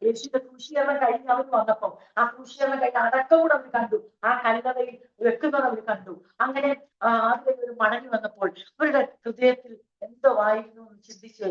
യേശുവിന്റെ ക്രൂശീകരണം കഴിഞ്ഞ് അവർ വന്നപ്പം ആ ക്രൂശീകരണം കഴിഞ്ഞ് അടക്കം കൂടെ അവർ കണ്ടു, ആ കല്ലറയിൽ വെക്കുന്നത് അവർ കണ്ടു. അങ്ങനെ അതിലേക്ക് ഒരു മടങ്ങി വന്നപ്പോൾ അവരുടെ ഹൃദയത്തിൽ എന്തോ ആയിരുന്നു എന്ന് ചിന്തിച്ച്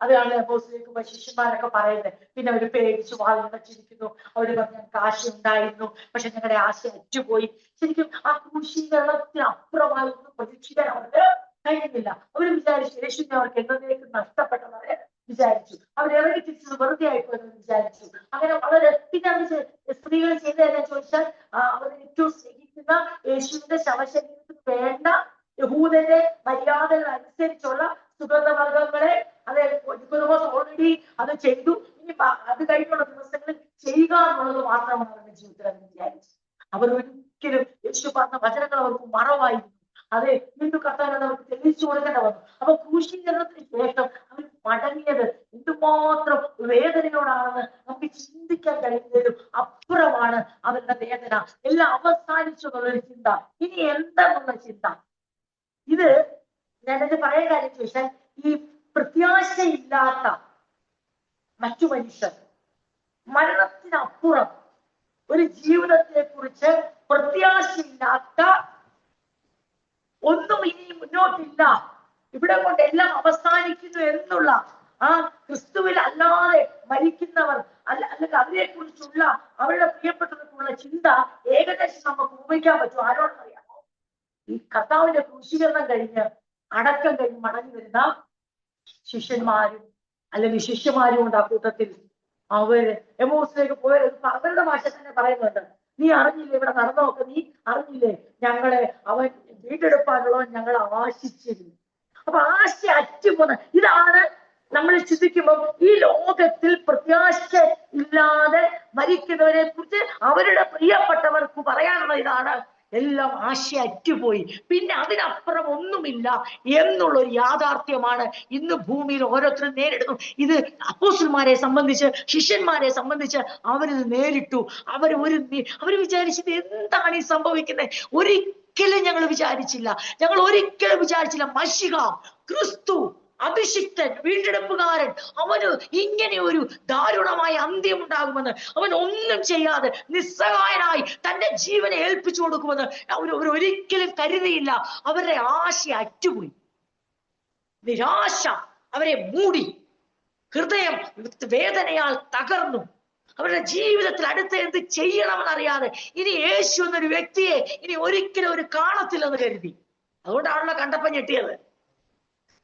അതാണ് അപ്പോസ്തലന്മാരും ശിഷ്യന്മാരൊക്കെ പറയുന്നത്. പിന്നെ അവർ പേടിച്ചു വാതിലടച്ചിരിക്കുന്നു. അവര് പറഞ്ഞു ഞങ്ങൾക്ക് ആശ ഉണ്ടായിരുന്നു, പക്ഷെ ഞങ്ങളുടെ ആശ അറ്റുപോയി. ശരിക്കും ആ ക്രൂശീകരണത്തിന് അപ്പുറമായി ഒന്നും പ്രതീക്ഷിക്കാൻ അവർക്ക് കഴിയുന്നില്ല. അവര് വിചാരിച്ചു യേശുവിനെ അവർക്ക് എന്നതിലേക്ക് നഷ്ടപ്പെട്ടവരെ വിചാരിച്ചു, അവരിറങ്ങി തിരിച്ചത് വെറുതെ ആയിപ്പോയെന്ന് വിചാരിച്ചു. അങ്ങനെ വളരെ പിന്നെ അവർ സ്ത്രീകൾ ചെയ്തതെന്ന് ചോദിച്ചാൽ അവർ ഏറ്റവും സ്നേഹിക്കുന്ന യേശുവിന്റെ ശവശരീരത്തിന് വേണ്ട യഹൂദന്റെ മര്യാദകൾ അനുസരിച്ചുള്ള സുഗന്ധവർഗങ്ങളെ നിക്കോദെമോസ് ഓൾറെഡി അത് ചെയ്തു. ഇനി അത് കഴിഞ്ഞുള്ള ദിവസങ്ങളിൽ ചെയ്യുക എന്നുള്ളത് മാത്രമാണ് അവരുടെ ജീവിതത്തിൽ അവർ വിചാരിച്ചത്. അവർ ഒരിക്കലും യേശു പറഞ്ഞ വചനങ്ങൾ അവർക്ക് മറവായിരുന്നു. അതെ, വീണ്ടും കർത്താവ് അവർക്ക് തെളിയിച്ചു കൊടുക്കേണ്ട വന്നു. അപ്പൊ ക്രൂശീകരണത്തിന് ശേഷം അവർ മടങ്ങിയത് എന്തുമാത്രം വേദനയോടാണെന്ന് നമുക്ക് ചിന്തിക്കാൻ കഴിയുന്നതിലും അപ്പുറമാണ് അവരുടെ വേദന. എല്ലാം അവസാനിച്ചു എന്നുള്ളൊരു ചിന്ത, ഇനി എന്താണെന്നുള്ള ചിന്ത. ഇത് ഞാനത് പറയാൻ കാര്യം ചോദിച്ചാൽ, ഈ പ്രത്യാശയില്ലാത്ത മറ്റു മനുഷ്യർ, മരണത്തിനപ്പുറം ഒരു ജീവിതത്തെ കുറിച്ച് പ്രത്യാശയില്ലാത്ത, ഒന്നും ഇനി മുന്നോട്ടില്ല, ഇവിടെ കൊണ്ട് എല്ലാം അവസാനിക്കുന്നു എന്നുള്ള ആ ക്രിസ്തുവിൽ അല്ലാതെ മരിക്കുന്നവർ അല്ലെങ്കിൽ അവരെ കുറിച്ചുള്ള അവരുടെ പ്രിയപ്പെട്ടവർക്കുള്ള ചിന്ത ഏകദേശം നമുക്ക് ഉപയോഗിക്കാൻ പറ്റും. ആരോടെന്നറിയാമോ? ഈ കർത്താവിന്റെ ക്രൂശീകരണം കഴിഞ്ഞ് അടക്കം കഴിഞ്ഞ് മടങ്ങി വരുന്ന ശിഷ്യന്മാരും അല്ലെങ്കിൽ ശിഷ്യന്മാരും ഉണ്ട് ആ കൂട്ടത്തിൽ. അവര് എമോസിലേക്ക് പോയത് അവരുടെ ഭാഷ തന്നെ പറയുന്നുണ്ട്. നീ അറിഞ്ഞില്ലേ, ഇവിടെ നടന്നൊക്കെ നീ അറിഞ്ഞില്ലേ, ഞങ്ങളെ അവൻ വീണ്ടെടുപ്പാനുള്ളവൻ ഞങ്ങൾ ആശിച്ചിരുന്നു. അപ്പൊ ആശ അറ്റുപോകുന്ന ഇതാണ് നമ്മൾ ചിന്തിക്കുമ്പോൾ ഈ ലോകത്തിൽ പ്രത്യാശ ഇല്ലാതെ മരിക്കുന്നവരെ കുറിച്ച് അവരുടെ പ്രിയപ്പെട്ടവർക്ക് പറയാനുള്ള ഇതാണ്, എല്ലാം ആശ അറ്റുപോയി, പിന്നെ അതിനപ്പുറം ഒന്നുമില്ല എന്നുള്ളൊരു യാഥാർത്ഥ്യമാണ് ഇന്ന് ഭൂമിയിൽ ഓരോരുത്തരും നേരിടുന്നു. ഇത് അപ്പോസ്തലന്മാരെ സംബന്ധിച്ച്, ശിഷ്യന്മാരെ സംബന്ധിച്ച് അവരിത് നേരിട്ടു. അവർ വിചാരിച്ചത് എന്താണ് ഈ സംഭവിക്കുന്നത്? ഒരിക്കലും ഞങ്ങൾ വിചാരിച്ചില്ല, മശിഹ ക്രിസ്തു അഭിഷിക്തൻ വീണ്ടെടുപ്പുകാരൻ അവന് ഇങ്ങനെ ഒരു ദാരുണമായ അന്ത്യം ഉണ്ടാകുമെന്ന്, അവൻ ഒന്നും ചെയ്യാതെ നിസ്സഹായനായി തന്റെ ജീവനെ ഏൽപ്പിച്ചു കൊടുക്കുമെന്ന് അവർ ഒരിക്കലും കരുതിയില്ല. അവരുടെ ആശ അറ്റുപോയി, നിരാശ അവരെ മൂടി, ഹൃദയം വേദനയാൽ തകർന്നു. അവരുടെ ജീവിതത്തിൽ അടുത്ത എന്ത് ചെയ്യണമെന്നറിയാതെ ഇനി യേശു എന്നൊരു വ്യക്തിയെ ഇനി ഒരിക്കലും ഒരു കാണത്തില്ലെന്ന് കരുതി. അതുകൊണ്ടാണല്ലോ കണ്ടപ്പം ഞെട്ടിയത്.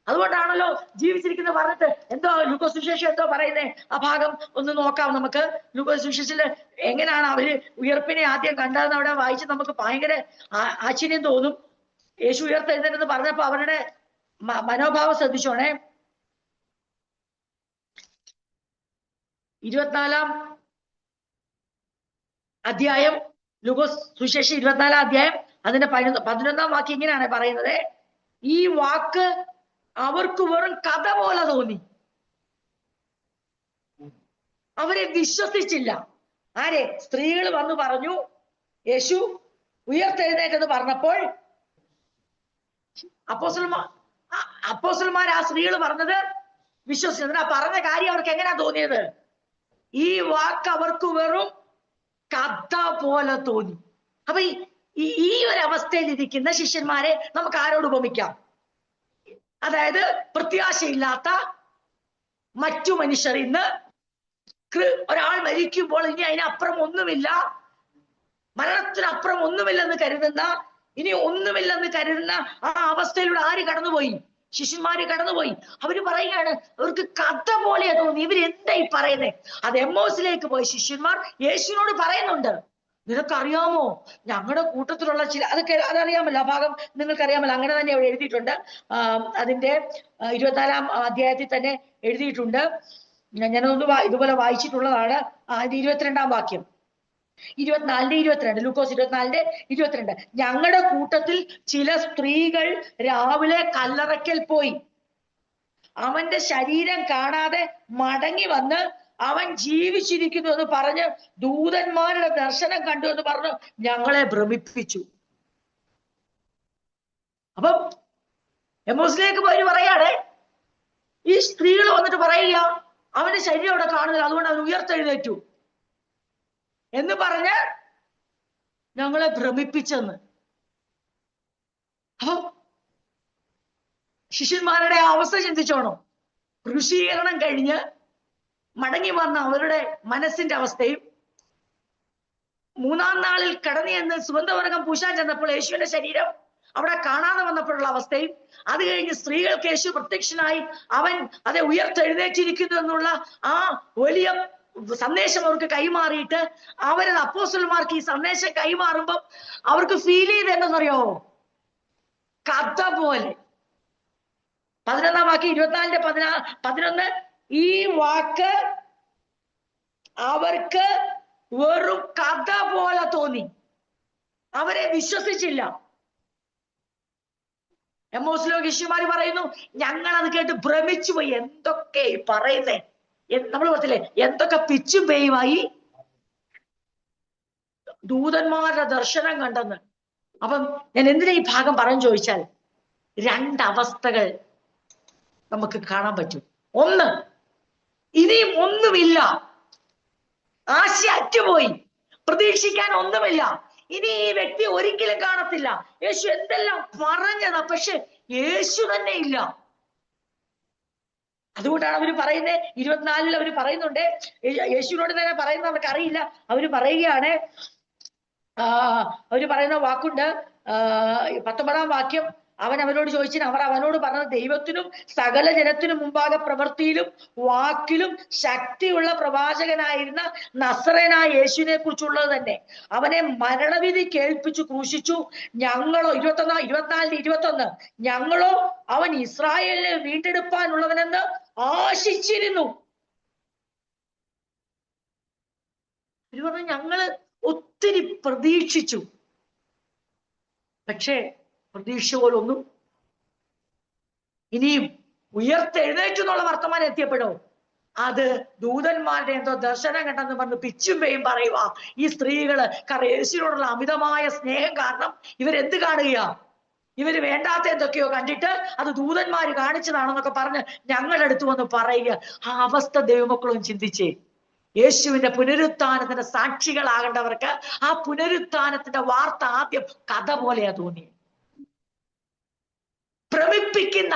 അതുകൊണ്ടാണല്ലോ ജീവിച്ചിരിക്കുന്ന പറഞ്ഞിട്ട് എന്തോ ലൂക്കോസ് സുവിശേഷം എന്തോ പറയുന്നേ, ആ ഭാഗം ഒന്ന് നോക്കാം നമുക്ക്. ലൂക്കോസ് സുവിശേഷത്തില് എങ്ങനെയാണ് അവര് ഉയർപ്പിനെ ആദ്യം കണ്ടതെന്ന് അവിടെ വായിച്ച് നമുക്ക് ഭയങ്കര ആശ്ചര്യം തോന്നും. യേശു ഉയർത്തെഴുന്നേറ്റെന്ന് പറഞ്ഞപ്പോ അവരുടെ മനോഭാവം ശ്രദ്ധിച്ചോണേ. 24 അധ്യായം, ലൂക്കോസ് സുവിശേഷം 24 അധ്യായം അതിന്റെ 11 വാക്യം ഇങ്ങനെയാണ് പറയുന്നത്. ഈ വാക്ക് അവർക്ക് വെറും കഥ പോലെ തോന്നി, അവരെ വിശ്വസിച്ചില്ല. ആരെ? സ്ത്രീകൾ വന്നു പറഞ്ഞു യേശു ഉയർത്തെഴുന്നേറ്റെന്ന് പറഞ്ഞപ്പോൾ അപ്പോസ്തലന്മാർ ആ സ്ത്രീകൾ പറഞ്ഞത് വിശ്വസിച്ചു. ആ പറഞ്ഞ കാര്യം അവർക്ക് എങ്ങനെയാ തോന്നിയത്? ഈ വാക്ക് അവർക്ക് വെറും കഥ പോലെ തോന്നി. അപ്പൊ ഈ ഒരു അവസ്ഥയിൽ ഇരിക്കുന്ന ശിഷ്യന്മാരെ നമുക്ക് ആരോട് ഉപമിക്കാം? അതായത് പ്രത്യാശയില്ലാത്ത മറ്റു മനുഷ്യർ. ഇന്ന് ഒരാൾ മരിക്കുമ്പോൾ ഇനി അതിനപ്പുറം ഒന്നുമില്ല, മരണത്തിനപ്പുറം ഒന്നുമില്ലെന്ന് കരുതുന്ന, ഇനി ഒന്നുമില്ലെന്ന് കരുതുന്ന ആ അവസ്ഥയിലൂടെ ആര് കടന്നുപോയി? ശിഷ്യന്മാര് കടന്നുപോയി. അവര് പറയുകയാണ്, അവർക്ക് കഥ പോലെ തോന്നി. ഇവരെന്തായി പറയുന്നേ? അത് എമ്മോസിലേക്ക് പോയി ശിഷ്യന്മാർ യേശുവിനോട് പറയുന്നുണ്ട്, നിനക്കറിയാമോ ഞങ്ങളുടെ കൂട്ടത്തിലുള്ള ചില, അതറിയാമല്ലോ, ആ ഭാഗം നിങ്ങൾക്കറിയാമല്ലോ. അങ്ങനെ തന്നെ അവിടെ എഴുതിയിട്ടുണ്ട്. അതിന്റെ 24 അധ്യായത്തിൽ തന്നെ എഴുതിയിട്ടുണ്ട്. ഞാനൊന്ന് ഇതുപോലെ വായിച്ചിട്ടുള്ളതാണ്. അതിന്റെ 22 വാക്യം, 24-22, ലൂക്കോസ് 24-22. ഞങ്ങളുടെ കൂട്ടത്തിൽ ചില സ്ത്രീകൾ രാവിലെ കല്ലറയ്ക്കൽ പോയി അവന്റെ ശരീരം കാണാതെ മടങ്ങി വന്ന് അവൻ ജീവിച്ചിരിക്കുന്നു എന്ന് പറഞ്ഞ് ദൂതന്മാരുടെ ദർശനം കണ്ടു എന്ന് പറഞ്ഞു ഞങ്ങളെ ഭ്രമിപ്പിച്ചു. അപ്പം എമ്മോസിലേക്ക് പോയി പറയാണ്, ഈ സ്ത്രീകൾ വന്നിട്ട് പറയുക അവന്റെ ശരീരം അവിടെ കാണുന്നില്ല, അതുകൊണ്ട് അവൻ ഉയർത്തെഴുന്നേറ്റു എന്ന് പറഞ്ഞ് ഞങ്ങളെ ഭ്രമിപ്പിച്ചെന്ന്. അപ്പൊ ശിഷ്യന്മാരുടെ അവസ്ഥ ചിന്തിച്ചോണോ? ക്രൂശീകരണം കഴിഞ്ഞ് മടങ്ങി വന്ന അവരുടെ മനസ്സിന്റെ അവസ്ഥയും, 3-ാം നാളിൽ കടന്നു ചെന്ന് സുഗന്ധവർഗം പൂശാൻ ചെന്നപ്പോൾ യേശുവിന്റെ ശരീരം അവിടെ കാണാതെ വന്നപ്പോഴുള്ള അവസ്ഥയും, അത് കഴിഞ്ഞ് സ്ത്രീകൾക്ക് യേശു പ്രത്യക്ഷനായി അവൻ അതെ ഉയർത്തെഴുന്നേറ്റിരിക്കുന്നു എന്നുള്ള ആ വലിയ സന്ദേശം അവർക്ക് കൈമാറിയിട്ട് അവരത് അപ്പോസ്തലന്മാർക്ക് ഈ സന്ദേശം കൈമാറുമ്പോൾ അവർക്ക് ഫീൽ ചെയ്ത് എന്തെന്നറിയോ? കഥ പോലെ. 11 വാക്യം, 24-11, ഈ വാക്ക് അവർക്ക് വെറും കഥ പോലെ തോന്നി. അവരെ വിശ്വസിച്ചില്ല. എമ്മോസിലോ ശിഷ്യന്മാര് പറയുന്നു, ഞങ്ങൾ അത് കേട്ട് ഭ്രമിച്ചു പോയി. എന്തൊക്കെ പറയുന്നേ, നമ്മൾ പറഞ്ഞില്ലേ എന്തൊക്കെ പിച്ചും പേയുമായി ദൂതന്മാരുടെ ദർശനം കണ്ടെന്ന്. അപ്പം ഞാൻ എന്തിനാ ഈ ഭാഗം പറഞ്ഞു ചോദിച്ചാൽ, രണ്ടവസ്ഥകൾ നമുക്ക് കാണാൻ പറ്റും. ഒന്ന്, ഇനിയും ഒന്നുമില്ല, ആശ അറ്റുപോയി, പ്രതീക്ഷിക്കാൻ ഒന്നുമില്ല, ഇനി ഈ വ്യക്തി ഒരിക്കലും കാണത്തില്ല. യേശു എന്തെല്ലാം പറഞ്ഞതാ, പക്ഷെ യേശു തന്നെ ഇല്ല. അതുകൊണ്ടാണ് അവര് പറയുന്നത്, 24 അവര് പറയുന്നുണ്ട്, യേശുവിനോട് തന്നെ പറയുന്നത് അവർക്ക് അറിയില്ല. അവര് പറയുകയാണ്, അവര് പറയുന്ന വാക്കുണ്ട്, 19-ാം വാക്യം, അവൻ അവരോട് ചോദിച്ചു, അവർ അവനോട് പറഞ്ഞത്, ദൈവത്തിനും സകല ജനത്തിനും മുമ്പാകെ പ്രവൃത്തിയിലും വാക്കിലും ശക്തിയുള്ള പ്രവാചകനായിരുന്ന നസറേനായ യേശുവിനെ കുറിച്ചുള്ളത് തന്നെ. അവനെ മരണവിധി കേൾപ്പിച്ചു ക്രൂശിച്ചു. ഞങ്ങളോ, 24-21, ഞങ്ങളോ അവൻ ഇസ്രായേലിനെ വീണ്ടെടുപ്പാനുള്ളവനെന്ന് ആശിച്ചിരുന്നു. ഇവര് പറഞ്ഞു, ഞങ്ങള് ഒത്തിരി പ്രതീക്ഷിച്ചു, പക്ഷേ പ്രതീക്ഷ പോലൊന്നും. ഇനിയും ഉയർത്തെഴുന്നേറ്റു എന്നുള്ള വർത്തമാനം എത്തിയപ്പോഴോ, അത് ദൂതന്മാരുടെ എന്തോ ദർശനം കണ്ടെന്ന് പറഞ്ഞ് പിച്ചും പേയും പറയുക. ഈ സ്ത്രീകള് കാരണം യേശുവിനോടുള്ള അമിതമായ സ്നേഹം കാരണം ഇവരെന്ത് കാണുകയാ, ഇവര് വേണ്ടാത്ത എന്തൊക്കെയോ കണ്ടിട്ട് അത് ദൂതന്മാര് കാണിച്ചതാണെന്നൊക്കെ പറഞ്ഞ് ഞങ്ങളുടെ അടുത്ത് വന്ന് പറയുക. ആ അവസ്ഥ ദൈവമക്കളും ചിന്തിച്ചേ. യേശുവിന്റെ പുനരുത്ഥാനത്തിന്റെ സാക്ഷികളാകേണ്ടവർക്ക് ആ പുനരുത്ഥാനത്തിന്റെ വാർത്ത ആദ്യം കഥ പോലെയാ തോന്നി. ഭ്രമിപ്പിക്കുന്ന,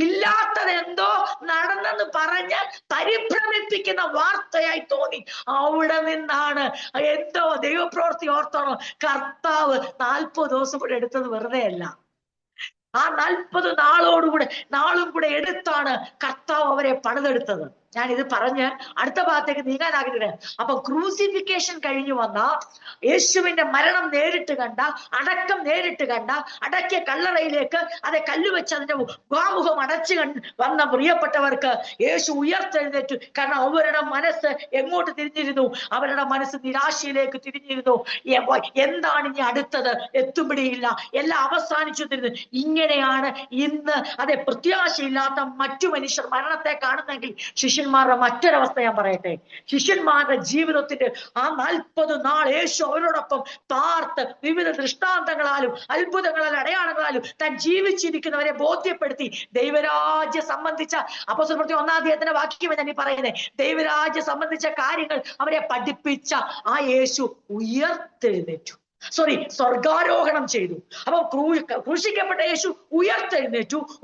ഇല്ലാത്തതെന്തോ നടന്നെന്ന് പറഞ്ഞ് പരിഭ്രമിപ്പിക്കുന്ന വാർത്തയായി തോന്നി. അവിടെ നിന്നാണ് എന്തോ ദൈവപ്രവൃത്തി ഓർത്തണം. കർത്താവ് 40 ദിവസം കൂടെ എടുത്തത് വെറുതെ അല്ല. ആ 40 നാളും കൂടെ എടുത്താണ് കർത്താവ് അവരെ പണിതെടുത്തത്. ഞാൻ ഇത് പറഞ്ഞ് അടുത്ത ഭാഗത്തേക്ക് നീങ്ങാൻ ആഗ്രഹിക്കുന്നത്. അപ്പൊ ക്രൂസിഫിക്കേഷൻ കഴിഞ്ഞു വന്ന, യേശുവിന്റെ മരണം നേരിട്ട് കണ്ട, അടക്കം നേരിട്ട് കണ്ട, അടക്കിയ കല്ലറയിലേക്ക് അതെ കല്ലുവെച്ച് അതിന്റെ മുഖാമുഖം അടച്ചു വന്ന പ്രിയപ്പെട്ടവർക്ക് യേശു ഉയർത്തെഴുന്നേറ്റു. കാരണം അവരുടെ മനസ്സ് എങ്ങോട്ട് തിരിഞ്ഞിരുന്നു? അവരുടെ മനസ്സ് നിരാശയിലേക്ക് തിരിഞ്ഞിരുന്നു. എന്താണ് ഇനി അടുത്തത്? എത്തുപിടിയില്ല, എല്ലാം അവസാനിച്ചു തിരുന്നു. ഇങ്ങനെയാണ് ഇന്ന് അതെ പ്രത്യാശയില്ലാത്ത മറ്റു മനുഷ്യർ മരണത്തെ കാണുന്നെങ്കിൽ, ശിഷ്യന്മാരുടെ മറ്റൊരവസ്ഥ ഞാൻ പറയട്ടെ. ശിഷ്യന്മാരുടെ ജീവിതത്തിന്റെ ആ 40 നാൾ യേശു അവരോടൊപ്പം പാർത്ത് വിവിധ ദൃഷ്ടാന്തങ്ങളാലും അത്ഭുതങ്ങളാലും അടയാളങ്ങളാലും താൻ ജീവിച്ചിരിക്കുന്നവരെ ബോധ്യപ്പെടുത്തി ദൈവരാജ്യം സംബന്ധിച്ച അപ്പോസ്തലപ്രവൃത്തി 1-ാം അധ്യായത്തിന്റെ വാക്യം തന്നെ പറയുന്നത്, ദൈവരാജ്യം സംബന്ധിച്ച കാര്യങ്ങൾ അവരെ പഠിപ്പിച്ച ആ യേശു ഉയർത്തെഴുന്നേറ്റു. സ്വർഗാരോഹണം ചെയ്തു. അപ്പൊ ക്രൂശിക്കപ്പെട്ട യേശു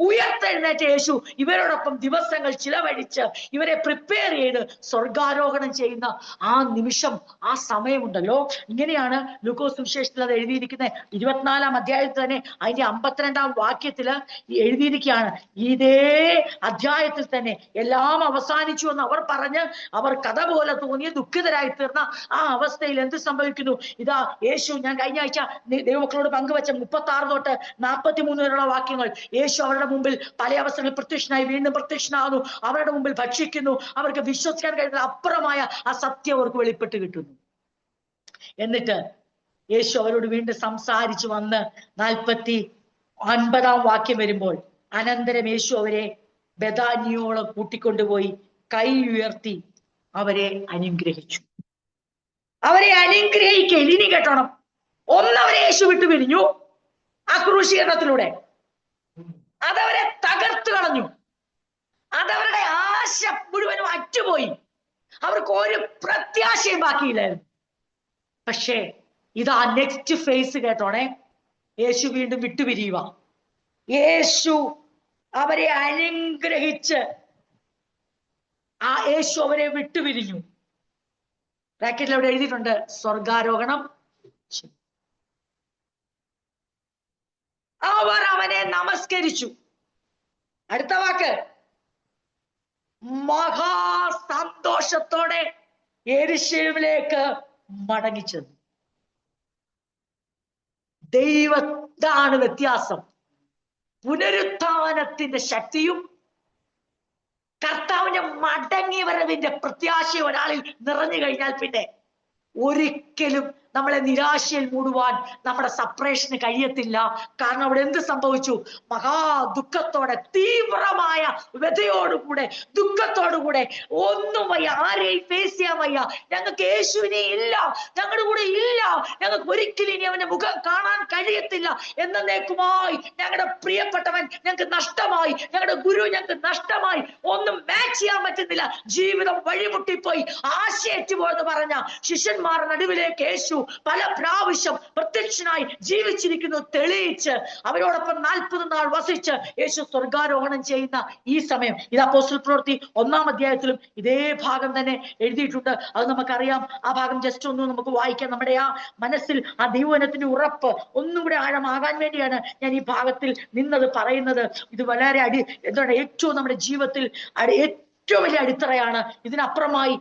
ഉയർത്തെഴുന്നേറ്റ യേശു ഇവരോടൊപ്പം ദിവസങ്ങൾ ചിലവഴിച്ച് ഇവരെ പ്രിപ്പയർ ചെയ്ത് സ്വർഗാരോഹണം ചെയ്യുന്ന ആ നിമിഷം, ആ സമയമുണ്ടല്ലോ. ഇങ്ങനെയാണ് ലൂക്കോസ് സുവിശേഷത്തിൽ അത് എഴുതിയിരിക്കുന്നത്. 24-ാം അധ്യായത്തിൽ തന്നെ അതിന്റെ 52-ാം വാക്യത്തില് എഴുതിയിരിക്കുകയാണ്. ഇതേ അധ്യായത്തിൽ തന്നെ എല്ലാം അവസാനിച്ചു എന്ന് അവർ പറഞ്ഞ് അവർ കഥ പോലെ തോന്നിയ ദുഃഖിതരായി തീർന്ന ആ അവസ്ഥയിൽ എന്ത് സംഭവിക്കുന്നു? ഇതാ യേശു, ഞാൻ കഴിഞ്ഞ ആഴ്ച ദൈവമക്കളോട് പങ്കുവച്ച 36 തൊട്ട് 43 വരെയുള്ള വാക്യങ്ങൾ, യേശു അവരുടെ മുമ്പിൽ പല അവസരങ്ങളിൽ പ്രത്യക്ഷനായി വീണ്ടും പ്രത്യക്ഷനാകുന്നു. അവരുടെ മുമ്പിൽ ഭക്ഷിക്കുന്നു. അവർക്ക് വിശ്വസിക്കാൻ കഴിയുന്ന അപ്പുറമായ ആ സത്യം അവർക്ക് വെളിപ്പെട്ട് കിട്ടുന്നു. എന്നിട്ട് യേശു അവരോട് വീണ്ടും സംസാരിച്ചു വന്ന് 49-ാം വാക്യം വരുമ്പോൾ, അനന്തരം യേശു അവരെ ബെഥാനിയോളം കൂട്ടിക്കൊണ്ടുപോയി കൈ ഉയർത്തി അവരെ അനുഗ്രഹിച്ചു. അവരെ അനുഗ്രഹിക്കൽ ഇനി കേട്ടോണം. ഒന്നവരെ യേശു വിട്ടു പിരിഞ്ഞു ആ ക്രൂശീകരണത്തിലൂടെ. അതവരെ തകർത്തു കളഞ്ഞു. അതവരുടെ ആശ മുഴുവനും അറ്റുപോയി. അവർക്ക് ഒരു പ്രത്യാശയും ബാക്കിയില്ലായിരുന്നു. പക്ഷേ ഇതാ നെക്സ്റ്റ് ഫേസ് കേട്ടോണേ. യേശു വീണ്ടും വിട്ടുപിരിയുക. യേശു അവരെ അനുഗ്രഹിച്ച് ആ യേശു അവരെ വിട്ടുപിരിഞ്ഞു. ബ്രാക്കറ്റിൽ അവിടെ എഴുതിയിട്ടുണ്ട് സ്വർഗാരോഹണം. അവർ അവനെ നമസ്കരിച്ചു. അടുത്ത വാക്ക്, മഹാസന്തോഷത്തോടെ യെരൂശലേമിലേക്ക് മടങ്ങിച്ചെന്നു. ദൈവത്താണ് വ്യത്യാസം. പുനരുത്ഥാനത്തിന്റെ ശക്തിയും കർത്താവിന്റെ മടങ്ങി വരവിന്റെ പ്രത്യാശ ഒരാളിൽ നിറഞ്ഞു കഴിഞ്ഞാൽ പിന്നെ ഒരിക്കലും നമ്മളെ നിരാശയിൽ മൂടുവാൻ നമ്മുടെ സപ്പറേഷന് കഴിയത്തില്ല. കാരണം അവിടെ എന്ത് സംഭവിച്ചു? മഹാ ദുഃഖത്തോടെ, തീവ്രമായ വ്യതയോടുകൂടെ, ദുഃഖത്തോടുകൂടെ, ഒന്നും വയ്യ, ആരെയും ഫേസ് ചെയ്യാൻ വയ്യ, ഞങ്ങൾക്ക് യേശുവിനെ ഇല്ല, ഞങ്ങളുടെ കൂടെ ഇല്ല, ഞങ്ങൾക്ക് ഒരിക്കലും ഇനി അവന്റെ മുഖം കാണാൻ കഴിയത്തില്ല, എന്നേക്കുമായി ഞങ്ങളുടെ പ്രിയപ്പെട്ടവൻ ഞങ്ങൾക്ക് നഷ്ടമായി, ഞങ്ങളുടെ ഗുരു ഞങ്ങൾക്ക് നഷ്ടമായി, ഒന്നും മാച്ച് ചെയ്യാൻ പറ്റുന്നില്ല, ജീവിതം വഴിമുട്ടിപ്പോയി, ആശയേറ്റുപോയെന്ന് പറഞ്ഞ ശിഷ്യന്മാരുടെ നടുവിലേക്ക് യേശു പല പ്രാവശ്യം പ്രത്യക്ഷനായി ജീവിച്ചിരിക്കുന്നു തെളിയിച്ച് അവരോടൊപ്പം 40 നാൾ വസിച്ച് യേശു സ്വർഗാരോഹണം ചെയ്യുന്ന ഈ സമയം, ഇത് അപ്പോസ്തല പ്രവൃത്തി 1-ാം അധ്യായത്തിലും ഇതേ ഭാഗം തന്നെ എഴുതിയിട്ടുണ്ട്. അത് നമുക്കറിയാം. ആ ഭാഗം ജസ്റ്റ് ഒന്ന് നമുക്ക് വായിക്കാം. നമ്മുടെ ആ മനസ്സിൽ ആ ദൈവവചനത്തിന്റെ ഉറപ്പ് ഒന്നും കൂടെ ആഴമാകാൻ വേണ്ടിയാണ് ഞാൻ ഈ ഭാഗത്തിൽ നിന്നത് പറയുന്നത്. ഇത് വളരെ എന്താണ് ഏറ്റവും നമ്മുടെ ജീവിതത്തിൽ ഏറ്റവും വലിയ അടിത്തറയാണ്. ഇതിനപ്പുറമായി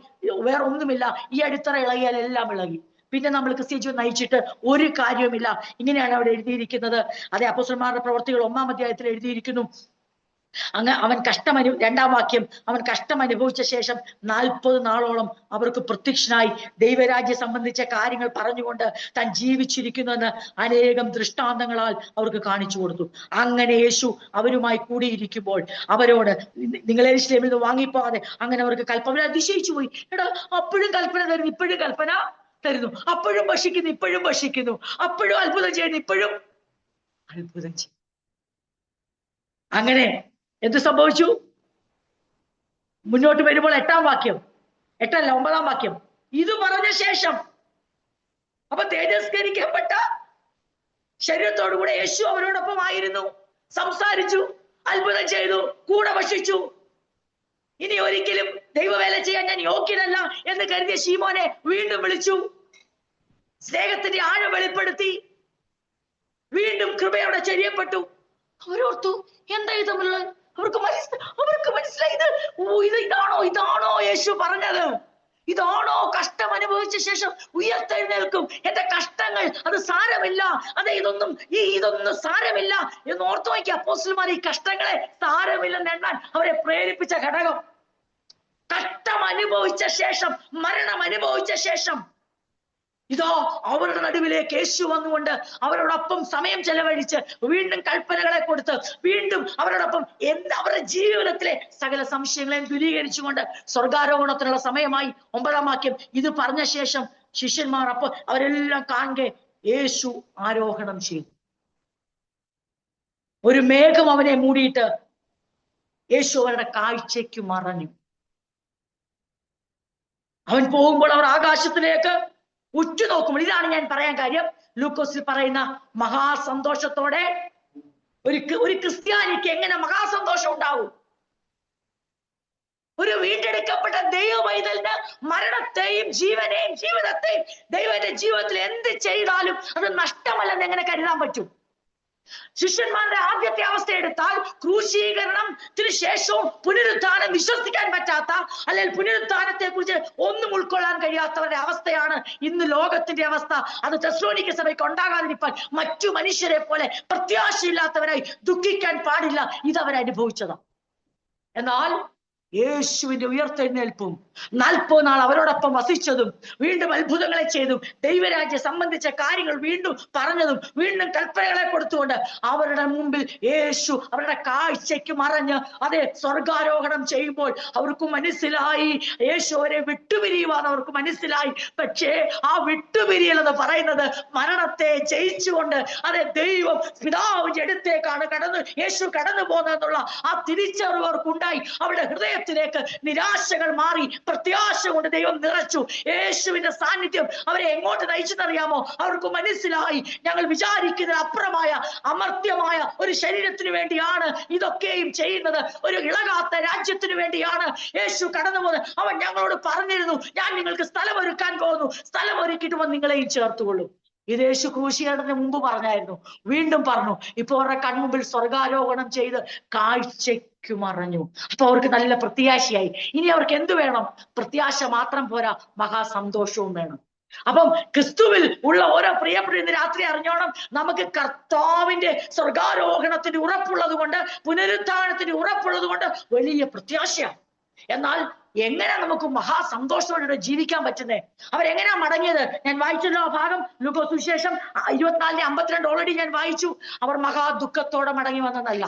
വേറെ ഒന്നുമില്ല. ഈ അടിത്തറ ഇളകിയാൽ എല്ലാം ഇളകി. പിന്നെ നമ്മൾ ക്രിസ്ത്യ ജീവിതം നയിച്ചിട്ട് ഒരു കാര്യവുമില്ല. ഇങ്ങനെയാണ് അവിടെ എഴുതിയിരിക്കുന്നത്. അതെ, അപ്പോസ്തലന്മാരുടെ പ്രവൃത്തികൾ 1-ാം അധ്യായത്തിൽ എഴുതിയിരിക്കുന്നു. അവൻ 2-ാം വാക്യം, അവൻ കഷ്ടം അനുഭവിച്ച ശേഷം 40 നാളോളം അവർക്ക് പ്രത്യക്ഷനായി ദൈവരാജ്യം സംബന്ധിച്ച കാര്യങ്ങൾ പറഞ്ഞുകൊണ്ട് താൻ ജീവിച്ചിരിക്കുന്നുവെന്ന് അനേകം ദൃഷ്ടാന്തങ്ങളാൽ അവർക്ക് കാണിച്ചു കൊടുത്തു. അങ്ങനെ യേശു അവരുമായി കൂടിയിരിക്കുമ്പോൾ അവരോട്, നിങ്ങൾ യെരൂശലേമിൽ നിന്ന് വാങ്ങിപ്പോകാതെ, അങ്ങനെ അവർക്ക് കൽപ്പന അതിശയിച്ചു പോയി. എടാ, അപ്പോഴും കൽപ്പന തരുന്നു, ഇപ്പോഴും കൽപ്പന തരുന്നു, അപ്പോഴും ഭക്ഷിക്കുന്നു, ഇപ്പോഴും ഭക്ഷിക്കുന്നു, അപ്പോഴും അത്ഭുതം ചെയ്യുന്നു, ഇപ്പോഴും അത്ഭുതം ചെയ്യും. അങ്ങനെ എന്ത് സംഭവിച്ചു? മുന്നോട്ട് വരുമ്പോൾ 8-ാം വാക്യം, 9-ാം വാക്യം, ഇത് പറഞ്ഞ ശേഷം അപ്പൊ തേജസ്കരിക്കപ്പെട്ട ശരീരത്തോടുകൂടെ യേശു അവരോടൊപ്പം ആയിരുന്നു, സംസാരിച്ചു, അത്ഭുതം ചെയ്തു, കൂടെ ഭക്ഷിച്ചു. ഇനി ഒരിക്കലും ദൈവവേല ചെയ്യാൻ ഞാൻ യോഗ്യനല്ല എന്ന് കരുതിയ ശീമോനെ വീണ്ടും വിളിച്ചു, സ്നേഹത്തിന്റെ ആഴം വെളിപ്പെടുത്തി, വീണ്ടും കൃപയോടെ ചൊരിയപ്പെട്ടു. അവരോർത്തു, എന്താ ഇതുള്ളത്? അവർക്ക് മനസ്സിലായത്, ഇതാണോ യേശു പറഞ്ഞത്? ഇതാണോ കഷ്ടം അനുഭവിച്ച ശേഷം ഉയർത്തെഴുന്നേൽക്കും, എന്റെ കഷ്ടങ്ങൾ അത് സാരമില്ല, അതെ ഇതൊന്നും സാരമില്ല എന്ന് ഓർത്തു നോക്കി. അപ്പോസ്തലന്മാർ ഈ കഷ്ടങ്ങളെ സാരമില്ലെന്ന് എണ്ണാൻ അവരെ പ്രേരിപ്പിച്ച ഘടകം, കഷ്ടം അനുഭവിച്ച ശേഷം, മരണം അനുഭവിച്ച ശേഷം ഇതോ അവരുടെ നടുവിലേക്ക് യേശു വന്നുകൊണ്ട് അവരോടൊപ്പം സമയം ചെലവഴിച്ച് വീണ്ടും കൽപ്പനകളെ കൊടുത്ത് വീണ്ടും അവരോടൊപ്പം അവരുടെ ജീവിതത്തിലെ സകല സംശയങ്ങളെയും ദൂരീകരിച്ചുകൊണ്ട് സ്വർഗാരോഹണത്തിനുള്ള സമയമായി. 9-ാം വാക്യം, ഇത് പറഞ്ഞ ശേഷം ശിഷ്യന്മാർ അവരെല്ലാം കാണെ യേശു ആരോഹണം ചെയ്തു. ഒരു മേഘം അവനെ മൂടിയിട്ട് യേശു അവരുടെ കാഴ്ചയ്ക്ക് മറഞ്ഞു. അവൻ പോകുമ്പോൾ അവർ ആകാശത്തിലേക്ക് ഉറ്റുനോക്കുമ്പോൾ, ഇതാണ് ഞാൻ പറയാൻ കാര്യം, ലൂക്കോസിൽ പറയുന്ന മഹാസന്തോഷത്തോടെ ഒരു ക്രിസ്ത്യാനിക്ക് എങ്ങനെ മഹാസന്തോഷം ഉണ്ടാവും? ഒരു വീണ്ടെടുക്കപ്പെട്ട ദൈവവൈതലിന് മരണത്തെയും ജീവനെയും ജീവിതത്തെയും ദൈവത്തിന്റെ ജീവിതത്തിൽ എന്ത് ചെയ്താലും അത് നഷ്ടമല്ലെന്ന് എങ്ങനെ കരുതാൻ പറ്റും? ശിഷ്യന്മാരുടെ ആദ്യത്തെ അവസ്ഥ എടുത്താൽ ക്രൂശീകരണത്തിന് ശേഷവും പുനരുത്ഥാനം വിശ്വസിക്കാൻ പറ്റാത്ത, അല്ലെങ്കിൽ പുനരുത്ഥാനത്തെ കുറിച്ച് ഒന്നും ഉൾക്കൊള്ളാൻ കഴിയാത്തവരുടെ അവസ്ഥയാണ് ഇന്ന് ലോകത്തിന്റെ അവസ്ഥ. അത് തെസ്സലോനിക്ക സഭയ്ക്ക് ഉണ്ടാകാതിരിക്കാൻ മറ്റു മനുഷ്യരെ പോലെ പ്രത്യാശയില്ലാത്തവരായി ദുഃഖിക്കാൻ പാടില്ല. ഇതവരനുഭവിച്ചതാണ്. എന്നാൽ യേശുവിന്റെ ഉയർത്തെഴുന്നേൽപ്പും 40 നാൾ അവരോടൊപ്പം വസിച്ചതും വീണ്ടും അത്ഭുതങ്ങളെ ചെയ്തും ദൈവരാജ്യം സംബന്ധിച്ച കാര്യങ്ങൾ വീണ്ടും പറഞ്ഞതും വീണ്ടും കൽപ്പനകളെ കൊടുത്തുകൊണ്ട് അവരുടെ മുമ്പിൽ യേശു അവരുടെ കാഴ്ചയ്ക്ക് മറഞ്ഞ് അതെ സ്വർഗാരോഹണം ചെയ്യുമ്പോൾ അവർക്ക് മനസ്സിലായി യേശു അവരെ വിട്ടുപിരിയുവാൻ അവർക്ക് മനസ്സിലായി. പക്ഷേ ആ വിട്ടുപിരിയൽ എന്ന് പറയുന്നത് മരണത്തെ ജയിച്ചുകൊണ്ട് അതെ ദൈവം പിതാവിന്റെ അടുത്തേക്കാണ് യേശു കടന്നു പോകുന്നതെന്നുള്ള ആ തിരിച്ചറിവ് അവർക്കുണ്ടായി. അവരുടെ ഹൃദയത്തിലേക്ക് നിരാശകൾ മാറി പ്രത്യാശ കൊണ്ട് ദൈവം നിറച്ചു. യേശുവിന്റെ സാന്നിധ്യം അവരെ എങ്ങോട്ട് നയിച്ചെന്നറിയാമോ? അവർക്ക് മനസ്സിലായി, ഞങ്ങൾ വിചാരിക്കുന്നതിന് അപ്പുറമായ അമർത്യമായ ഒരു ശരീരത്തിന് വേണ്ടിയാണ് ഇതൊക്കെയും ചെയ്യുന്നത്. ഒരു ഇളകാത്ത രാജ്യത്തിന് വേണ്ടിയാണ് യേശു കടന്നു പോകുന്നത്. അവൻ ഞങ്ങളോട് പറഞ്ഞിരുന്നു, ഞാൻ നിങ്ങൾക്ക് സ്ഥലം ഒരുക്കാൻ പോകുന്നു, സ്ഥലം ഒരുക്കിയിട്ട് വന്ന് നിങ്ങളെയും ചേർത്തുകൊള്ളും. ഇത് യേശു ക്രൂശീകരണത്തിന് മുമ്പ് പറഞ്ഞായിരുന്നു, വീണ്ടും പറഞ്ഞു. ഇപ്പൊ അവരുടെ കൺമുമ്പിൽ സ്വർഗാരോഹണം ചെയ്ത് കാഴ്ചയ്ക്ക് മറഞ്ഞു. അപ്പൊ അവർക്ക് നല്ല പ്രത്യാശയായി. ഇനി അവർക്ക് എന്ത് വേണം? പ്രത്യാശ മാത്രം പോരാ, മഹാസന്തോഷവും വേണം. അപ്പം ക്രിസ്തുവിൽ ഉള്ള ഓരോ പ്രിയപ്പെട്ട ഇന്ന് രാത്രി അറിഞ്ഞോണം, നമുക്ക് കർത്താവിന്റെ സ്വർഗാരോഹണത്തിന് ഉറപ്പുള്ളത് കൊണ്ട്, പുനരുത്ഥാനത്തിന് ഉറപ്പുള്ളത് കൊണ്ട് വലിയ പ്രത്യാശയാണ്. എന്നാൽ എങ്ങനെ നമുക്ക് മഹാസന്തോഷത്തോടെ ജീവിക്കാൻ പറ്റുന്നേ? അവരെങ്ങനെയാ മടങ്ങിയത്? ഞാൻ വായിച്ചല്ലോ ആ ഭാഗം, ലൂക്കോസ് സുവിശേഷം 24:52 ഓൾറെഡി ഞാൻ വായിച്ചു. അവർ മഹാദുഃഖത്തോടെ മടങ്ങി വന്നതല്ല.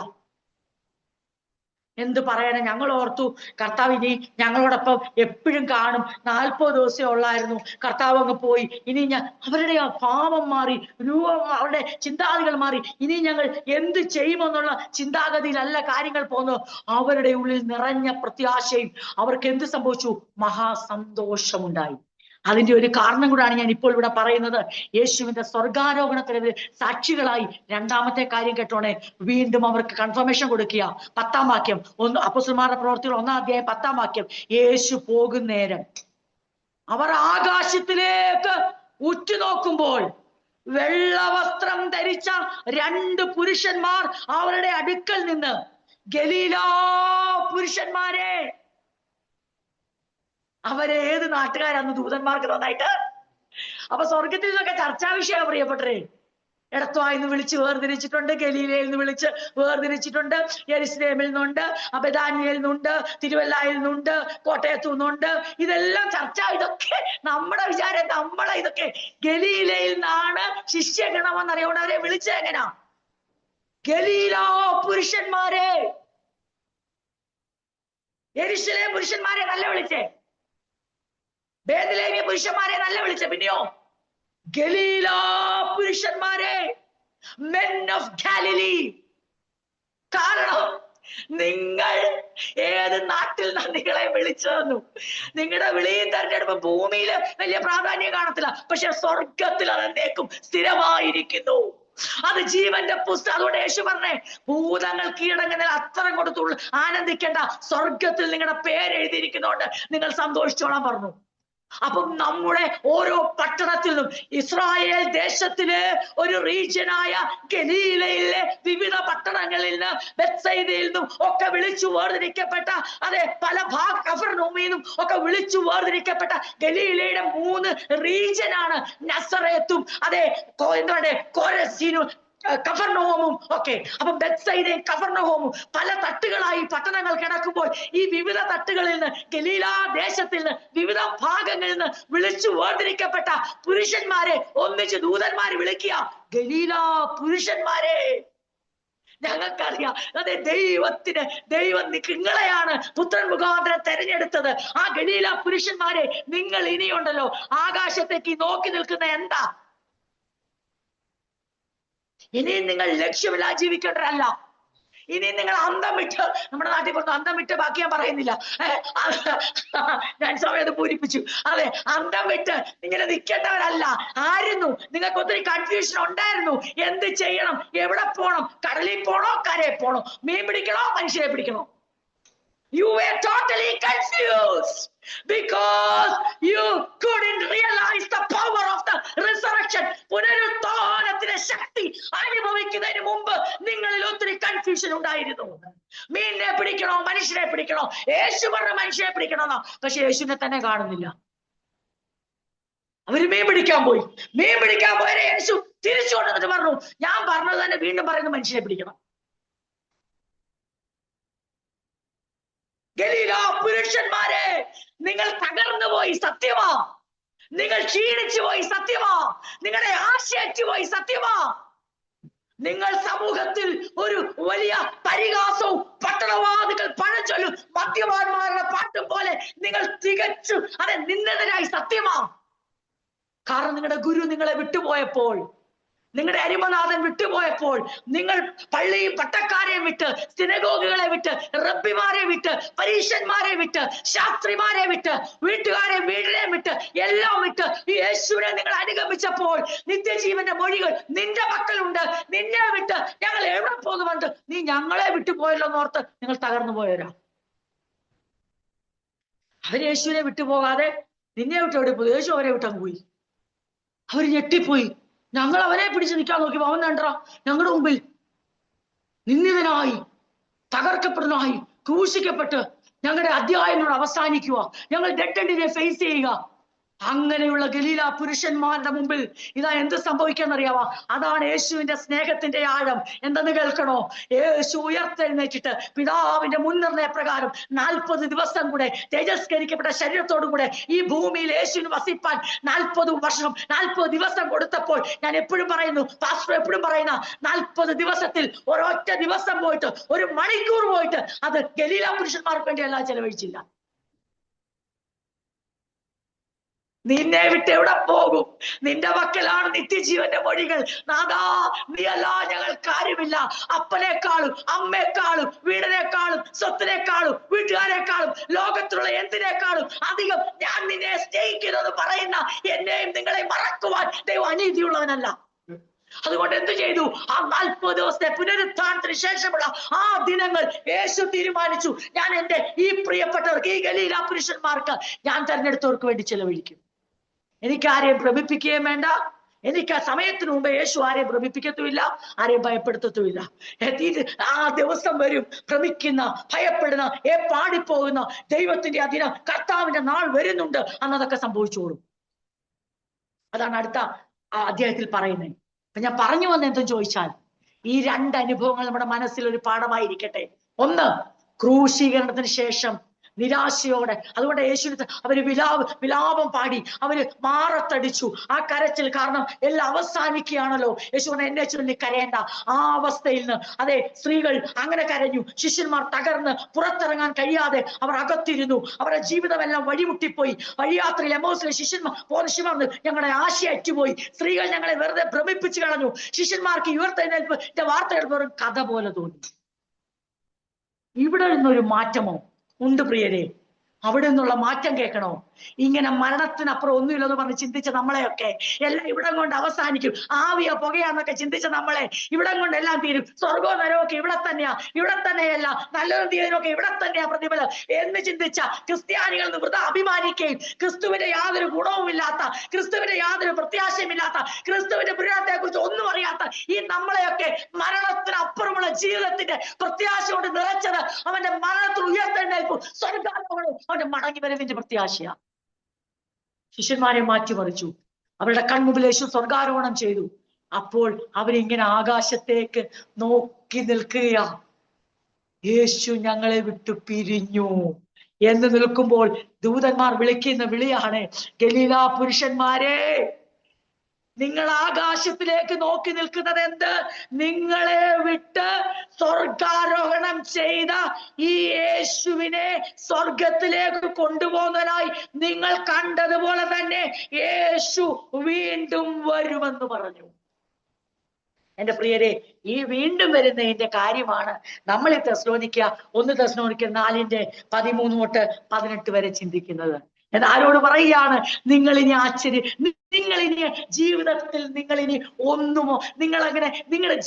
എന്ത് പറയണേ, ഞങ്ങൾ ഓർത്തു കർത്താവ് ഇനി ഞങ്ങളോടൊപ്പം എപ്പോഴും കാണും, 40 ദിവസമേ ഉള്ളായിരുന്നു, കർത്താവ് അങ്ങ് പോയി, ഇനി അവരുടെ ആ ഭാവം മാറി, രൂപം, അവരുടെ ചിന്താഗതികൾ മാറി, ഇനി ഞങ്ങൾ എന്ത് ചെയ്യുമെന്നുള്ള ചിന്താഗതിയിലല്ല കാര്യങ്ങൾ പോകുന്നു. അവരുടെ ഉള്ളിൽ നിറഞ്ഞ പ്രത്യാശയും അവർക്ക് എന്ത് സംഭവിച്ചു? മഹാസന്തോഷമുണ്ടായി. അതിന്റെ ഒരു കാരണം കൂടാണ് ഞാൻ ഇപ്പോൾ ഇവിടെ പറയുന്നത്. യേശുവിന്റെ സ്വർഗാരോഹണത്തിന് സാക്ഷികളായി. രണ്ടാമത്തെ കാര്യം കേട്ടോണേ, വീണ്ടും അവർക്ക് കൺഫർമേഷൻ കൊടുക്കുക. 10-ാം വാക്യം, അപ്പോസ്തലന്മാരുടെ പ്രവൃത്തികൾ 1-ാം അധ്യായം 10-ാം വാക്യം. യേശു പോകുന്നേരം അവർ ആകാശത്തിലേക്ക് ഉറ്റുനോക്കുമ്പോൾ വെള്ളവസ്ത്രം ധരിച്ച 2 പുരുഷന്മാർ അവരുടെ അടുക്കൽ നിന്ന്, ഗലീലാ പുരുഷന്മാരെ. അവരെ ഏത് നാട്ടുകാരാന്ന് ദൂതന്മാർക്ക് നന്നായിട്ട്. അപ്പൊ സ്വർഗത്തിൽ നിന്നൊക്കെ ചർച്ചാ വിഷയം പ്രിയപ്പെട്ടേ. എടത്വായിന്ന് വിളിച്ച് വേർതിരിച്ചിട്ടുണ്ട്, ഗലീലയിൽ നിന്ന് വിളിച്ച് വേർതിരിച്ചിട്ടുണ്ട്, യെരുശലേമിൽ നിന്നുണ്ട്, ബെഥാനിയയിൽ നിന്നുണ്ട്, തിരുവല്ലായിൽ നിന്നുണ്ട്, കോട്ടയത്തു നിന്നുണ്ട്. ഇതെല്ലാം ചർച്ച. ഇതൊക്കെ നമ്മുടെ വിചാരം, നമ്മളെ ഇതൊക്കെ ഗലീലയിൽ നിന്നാണ് ശിഷ്യഗണമെന്നറിയണവരെ വിളിച്ചത് എങ്ങനാ? ഗലീലാ പുരുഷന്മാരെ. യെരുശലേം പുരുഷന്മാരെ നല്ല വിളിച്ചേ, ബേത്ലഹേമിയ പുരുഷന്മാരെ നല്ല വിളിച്ചേ, പിന്നെയോ ഗലീലാ പുരുഷന്മാരെ, men of Galilee. കാരണം നിങ്ങൾ ഏത് നാട്ടിൽ നിന്ന് നിങ്ങളെ വിളിച്ചതെന്നു? നിങ്ങളുടെ വിളിയും തെരഞ്ഞെടുപ്പ് ഭൂമിയിൽ വലിയ പ്രാധാന്യം കാണത്തില്ല, പക്ഷെ സ്വർഗത്തിൽ അതെന്തേക്കും സ്ഥിരമായിരിക്കുന്നു. അത് ജീവന്റെ പുസ്തകം. അതുകൊണ്ട് യേശു പറഞ്ഞേ, ഭൂതങ്ങൾ കീഴടങ്ങുന്നതിൽ അത്തരം കൊടുത്തുള്ളൂ ആനന്ദിക്കേണ്ട, സ്വർഗത്തിൽ നിങ്ങളുടെ പേര് എഴുതിയിരിക്കുന്നതുകൊണ്ട് നിങ്ങൾ സന്തോഷിച്ചോളാൻ പറഞ്ഞു. അപ്പം നമ്മുടെ ഓരോ പട്ടണത്തിൽ നിന്നും, ഇസ്രായേൽ ദേശത്തിലെ ഒരു റീജിയനായ ഗലീലയിലെ വിവിധ പട്ടണങ്ങളിൽ നിന്ന്, ബെത്സയിദയിൽ നിന്നും ഒക്കെ വിളിച്ചു വേർതിരിക്കപ്പെട്ട, അതെ, പല കഫർനഹൂമിൽ നിന്നും ഒക്കെ വിളിച്ചു വേർതിരിക്കപ്പെട്ട ഗലീലയുടെ 3 റീജിയനാണ് നസറേത്തും, അതെ, എന്താണ്, കോരസീനും, കഫർനഹൂമും ഒക്കെ. അപ്പൊ ബെത്സയിദയും കഫർനഹൂമും പല തട്ടുകളായി പട്ടണങ്ങൾ കിടക്കുമ്പോൾ, ഈ വിവിധ തട്ടുകളിൽ നിന്ന്, ഗലീലാ ദേശത്തിൽ നിന്ന്, വിവിധ ഭാഗങ്ങളിൽ നിന്ന് വിളിച്ചു വേർതിരിക്കപ്പെട്ട പുരുഷന്മാരെ ഒന്നിച്ച് ദൂതന്മാര് വിളിക്കുക, ഗലീലാ പുരുഷന്മാരെ. ഞങ്ങൾക്കറിയാം, അതെ, ദൈവം നിങ്ങളെയാണ് പുത്രൻ മുഖാന്തരം തെരഞ്ഞെടുത്തത്. ആ ഗലീലാ പുരുഷന്മാരെ, നിങ്ങൾ ഇനിയുണ്ടല്ലോ ആകാശത്തേക്ക് നോക്കി നിൽക്കുന്ന എന്താ? ഇനിയും നിങ്ങൾ ലക്ഷ്യമില്ലാതെ ജീവിക്കേണ്ടവരല്ല. ഇനി നിങ്ങൾ അന്തം വിട്ട്, നമ്മുടെ നാട്ടിൽ പറഞ്ഞു അന്തം വിട്ട്, ബാക്കി ഞാൻ പറയുന്നില്ല, ഞാൻ സമയത്ത് പൂരിപ്പിച്ചു. അതെ, അന്തം വിട്ട് ഇങ്ങനെ നിൽക്കേണ്ടവരല്ല ആയിരുന്നു. നിങ്ങൾക്ക് ഒത്തിരി കൺഫ്യൂഷൻ ഉണ്ടായിരുന്നു. എന്ത് ചെയ്യണം, എവിടെ പോണം, കടലിൽ പോണോ, കരയിൽ പോണോ, മീൻ പിടിക്കണോ, മനുഷ്യരെ പിടിക്കണോ? You were totally confused because you couldn't realize the power of the resurrection. പുനരുത്ഥാനത്തിന്റെ ശക്തി അനുഭവിക്കുന്നതിന് മുമ്പ് നിങ്ങളിൽ ഒത്തിരി കൺഫ്യൂഷൻ ഉണ്ടായിരുന്നു. മീനിനെ പിടിക്കണോ, മനുഷ്യരെ പിടിക്കണോ? യേശു പറഞ്ഞ മനുഷ്യരെ പിടിക്കണമെന്നോ, പക്ഷെ യേശുവിനെ തന്നെ കാണുന്നില്ല. അവര് മീൻ പിടിക്കാൻ പോയി. മീൻ പിടിക്കാൻ പോയ യേശു തിരിച്ചു കൊണ്ടുവന്നിട്ട് പറഞ്ഞു, ഞാൻ പറഞ്ഞത് തന്നെ വീണ്ടും പറയുന്നു, മനുഷ്യരെ പിടിക്കണം. ഗലീലാ പുരുഷന്മാരെ, നിങ്ങൾ തകർന്നു പോയി, സത്യമാ. നിങ്ങൾ ക്ഷീണിച്ചു പോയി, സത്യമാ. നിങ്ങളുടെ ആശയറ്റു പോയി, സത്യമാ. നിങ്ങൾ സമൂഹത്തിൽ ഒരു വലിയ പരിഹാസവും പട്ടണവാദികൾ പഴഞ്ചൊല്ലും മദ്യപാന്മാരുടെ പാട്ടും പോലെ നിങ്ങൾ തികച്ചു അതെ നിന്ദതരായി, സത്യമാ. കാരണം നിങ്ങളുടെ ഗുരു നിങ്ങളെ വിട്ടുപോയപ്പോൾ, നിങ്ങളുടെ അരിമനാഥൻ വിട്ടുപോയപ്പോൾ, നിങ്ങൾ പള്ളിയും പട്ടക്കാരെയും വിട്ട്, സിനഗോഗുകളെ വിട്ട്, റബ്ബിമാരെ വിട്ട്, പരീശന്മാരെ വിട്ട്, ശാസ്ത്രിമാരെ വിട്ട്, വീടിനെ വിട്ട്, എല്ലാം വിട്ട് ഈ യേശുവിനെ നിങ്ങൾ അനുഗമിച്ചപ്പോൾ നിത്യജീവന്റെ മൊഴികൾ നിന്റെ മക്കളുണ്ട്. നിന്നെ വിട്ട് ഞങ്ങൾ എവിടെ പോകുന്നുണ്ട്, നീ ഞങ്ങളെ വിട്ടുപോയല്ലോ എന്നോർത്ത് നിങ്ങൾ തകർന്നു പോയവരാ. അവര് യേശുവിനെ വിട്ടുപോകാതെ നിന്നെ വിട്ട് എവിടെ പോയി? യേശു അവരെ വിട്ടങ്ങ് പോയി. അവര് ഞെട്ടിപ്പോയി. ഞങ്ങൾ അവനെ പിടിച്ച് നിൽക്കാൻ നോക്കിയപ്പോ അവൻ കണ്ടോ ഞങ്ങളുടെ മുമ്പിൽ നിന്ദിതനായി, തകർക്കപ്പെടുന്നതായി, ക്രൂശിക്കപ്പെട്ട് ഞങ്ങളുടെ അധ്യായങ്ങളോട് അവസാനിക്കുക. ഞങ്ങൾ ഡെഡ് എൻഡിനെ ഫേസ് ചെയ്യുക. അങ്ങനെയുള്ള ഗലീല പുരുഷന്മാരുടെ മുമ്പിൽ ഇതാ എന്ത് സംഭവിക്കാന്നറിയാവാ? അതാണ് യേശുവിന്റെ സ്നേഹത്തിന്റെ ആഴം. എന്തെന്ന് കേൾക്കണോ? യേശു ഉയർത്തെഴുന്നേറ്റിട്ട് പിതാവിന്റെ മുൻനിർണയ പ്രകാരം 40 ദിവസം കൂടെ തേജസ്കരിക്കപ്പെട്ട ശരീരത്തോടു കൂടെ ഈ ഭൂമിയിൽ യേശുവിന് വസിപ്പാൻ 40 വർഷം 40 ദിവസം കൊടുത്തപ്പോൾ, ഞാൻ എപ്പോഴും പറയുന്നു, പാസ്റ്റർ എപ്പോഴും പറയുന്ന 40 ദിവസത്തിൽ ഒരൊറ്റ ദിവസം പോയിട്ട്, ഒരു മണിക്കൂർ പോയിട്ട് അത് ഗലീല പുരുഷന്മാർക്ക് വേണ്ടി എല്ലാം ചെലവഴിച്ചില്ല. നിന്നെ വിട്ട് എവിടെ പോകും? നിന്റെ പക്കലാണ് നിത്യജീവന്റെ വഴികൾ. നാഥാ, നീ അല്ല ഞങ്ങൾക്ക് ആരുമില്ല. അപ്പനേക്കാളും അമ്മയെക്കാളും വീടിനേക്കാളും സ്വത്തിനേക്കാളും വീട്ടുകാരെക്കാളും ലോകത്തിലുള്ള എന്തിനേക്കാളും അധികം ഞാൻ നിന്നെ സ്നേഹിക്കുന്നത് പറയുന്ന എന്നെയും നിങ്ങളെ മറക്കുവാൻ ദൈവം അനീതിയുള്ളവനല്ല. അതുകൊണ്ട് എന്ത് ചെയ്തു? ആ 40 ദിവസത്തെ പുനരുത്ഥാനത്തിന് ശേഷമുള്ള ആ ദിനങ്ങൾ യേശു തീരുമാനിച്ചു, ഞാൻ എന്റെ ഈ പ്രിയപ്പെട്ടവർക്ക്, ഈ ഗലീല പുരുഷന്മാർക്ക് ഞാൻ തെരഞ്ഞെടുത്തവർക്ക് വേണ്ടി ചെലവഴിക്കും. എനിക്ക് ആരെയും ഭ്രമിപ്പിക്കുകയും വേണ്ട. എനിക്ക് ആ സമയത്തിന് മുമ്പ് യേശു ആരെയും ഭ്രമിപ്പിക്കത്തുമില്ല, ആരെയും ഭയപ്പെടുത്തത്തുമില്ല. ആ ദിവസം വരും, ഭ്രമിക്കുന്ന, ഭയപ്പെടുന്ന, പാടിപ്പോകുന്ന ദൈവത്തിന്റെ ദിനം, കർത്താവിന്റെ നാൾ വരുന്നുണ്ട്. അന്നതൊക്കെ സംഭവിച്ചോളും. അതാണ് അടുത്ത അധ്യായത്തിൽ പറയുന്നത്. അപ്പൊ ഞാൻ പറഞ്ഞു വന്ന എന്തെന്ന് ചോദിച്ചാൽ, ഈ 2 അനുഭവങ്ങൾ നമ്മുടെ മനസ്സിൽ ഒരു പാഠമായിരിക്കട്ടെ. ഒന്ന്, ക്രൂശീകരണത്തിന് ശേഷം നിരാശയോടെ, അതുകൊണ്ട് യേശുവിന് അവര് വിലാപം പാടി, അവര് മാറത്തടിച്ചു. ആ കരച്ചിൽ കാരണം എല്ലാം അവസാനിക്കുകയാണല്ലോ. യേശു എന്നെ ചൊല്ലി കരയേണ്ട. ആ അവസ്ഥയിൽ നിന്ന്, അതെ, സ്ത്രീകൾ അങ്ങനെ കരഞ്ഞു. ശിഷ്യന്മാർ തകർന്ന് പുറത്തിറങ്ങാൻ കഴിയാതെ അവർ അകത്തിരുന്നു. അവരുടെ ജീവിതമെല്ലാം വഴിമുട്ടിപ്പോയി. വഴിയാത്രയിൽ എമ്മൗസിലെ ശിഷ്യന്മാർ ഞങ്ങളുടെ ആശ അറ്റുപോയി. സ്ത്രീകൾ ഞങ്ങളെ വെറുതെ ഭ്രമിപ്പിച്ചു കളഞ്ഞു. ശിഷ്യന്മാർക്ക് ഉയർത്തെഴുന്നേൽപ്പിന്റെ വാർത്തകൾ വെറും കഥ പോലെ തോന്നി. ഇവിടെ നിന്നൊരു മാറ്റമോ ഉണ്ട് പ്രിയരെ? അവിടെ നിന്നുള്ള മാറ്റം കേൾക്കണോ? ഇങ്ങനെ മരണത്തിനപ്പുറം ഒന്നുമില്ലെന്ന് പറഞ്ഞ് ചിന്തിച്ച നമ്മളെയൊക്കെ എല്ലാം ഇവിടം കൊണ്ട് അവസാനിക്കും, ആവിയോ പുകയാന്നൊക്കെ ചിന്തിച്ച നമ്മളെ ഇവിടം കൊണ്ട് എല്ലാം തീരും, സ്വർഗവും നരകമൊക്കെ ഇവിടെ തന്നെയാ, ഇവിടെ തന്നെയല്ല, നല്ലതും തീയതിനൊക്കെ ഇവിടെ തന്നെയാ പ്രതിഫലം എന്ന് ചിന്തിച്ച ക്രിസ്ത്യാനികൾ വൃഥ അഭിമാനിക്കുകയും ക്രിസ്തുവിന്റെ യാതൊരു ഗുണവുമില്ലാത്ത, ക്രിസ്തുവിന്റെ യാതൊരു പ്രത്യാശയുമില്ലാത്ത, ക്രിസ്തുവിന്റെ പുരാണത്തെ കുറിച്ച് ഒന്നും അറിയാത്ത ഈ നമ്മളെയൊക്കെ മരണത്തിനപ്പുറമുള്ള ജീവിതത്തിന്റെ പ്രത്യാശ കൊണ്ട് നിറച്ചത് അവന്റെ മരണത്തിൽ ഉയർത്തെഴുന്നേൽപ്പും സ്വർഗ്ഗാരോഹണവും അവന്റെ മടങ്ങി വരവിന്റെ പ്രത്യാശയാ. ശിഷ്യന്മാരെ മാറ്റിമറിച്ചു. അവരുടെ കൺമുമ്പിൽ യേശു സ്വർഗാരോഹണം ചെയ്തു. അപ്പോൾ അവരിങ്ങനെ ആകാശത്തേക്ക് നോക്കി നിൽക്കുകയാ. യേശു ഞങ്ങളെ വിട്ടു പിരിഞ്ഞു എന്ന് നിൽക്കുമ്പോൾ ദൂതന്മാർ വിളിക്കുന്ന വിളിയാണ്, ഗലീല പുരുഷന്മാരെ, നിങ്ങൾ ആകാശത്തിലേക്ക് നോക്കി നിൽക്കുന്നത് എന്ത്? നിങ്ങളെ വിട്ട് സ്വർഗാരോഹണം ചെയ്ത ഈ യേശുവിനെ സ്വർഗത്തിലേക്ക് കൊണ്ടുപോകുന്നതിനായി നിങ്ങൾ കണ്ടതുപോലെ തന്നെ യേശു വീണ്ടും വരുമെന്ന് പറഞ്ഞു. എന്റെ പ്രിയരെ, ഈ വീണ്ടും വരുന്നതിന്റെ കാര്യമാണ് നമ്മൾ ഈ 1 തെസ്സലോനിക്കർ 4:13 തൊട്ട് 18 വരെ ചിന്തിക്കുന്നത്. ഞാൻ ആരോട് പറയുകയാണ്, നിങ്ങൾ ഇനി ജീവിതത്തിൽ ഒന്നുമോ, നിങ്ങളുടെ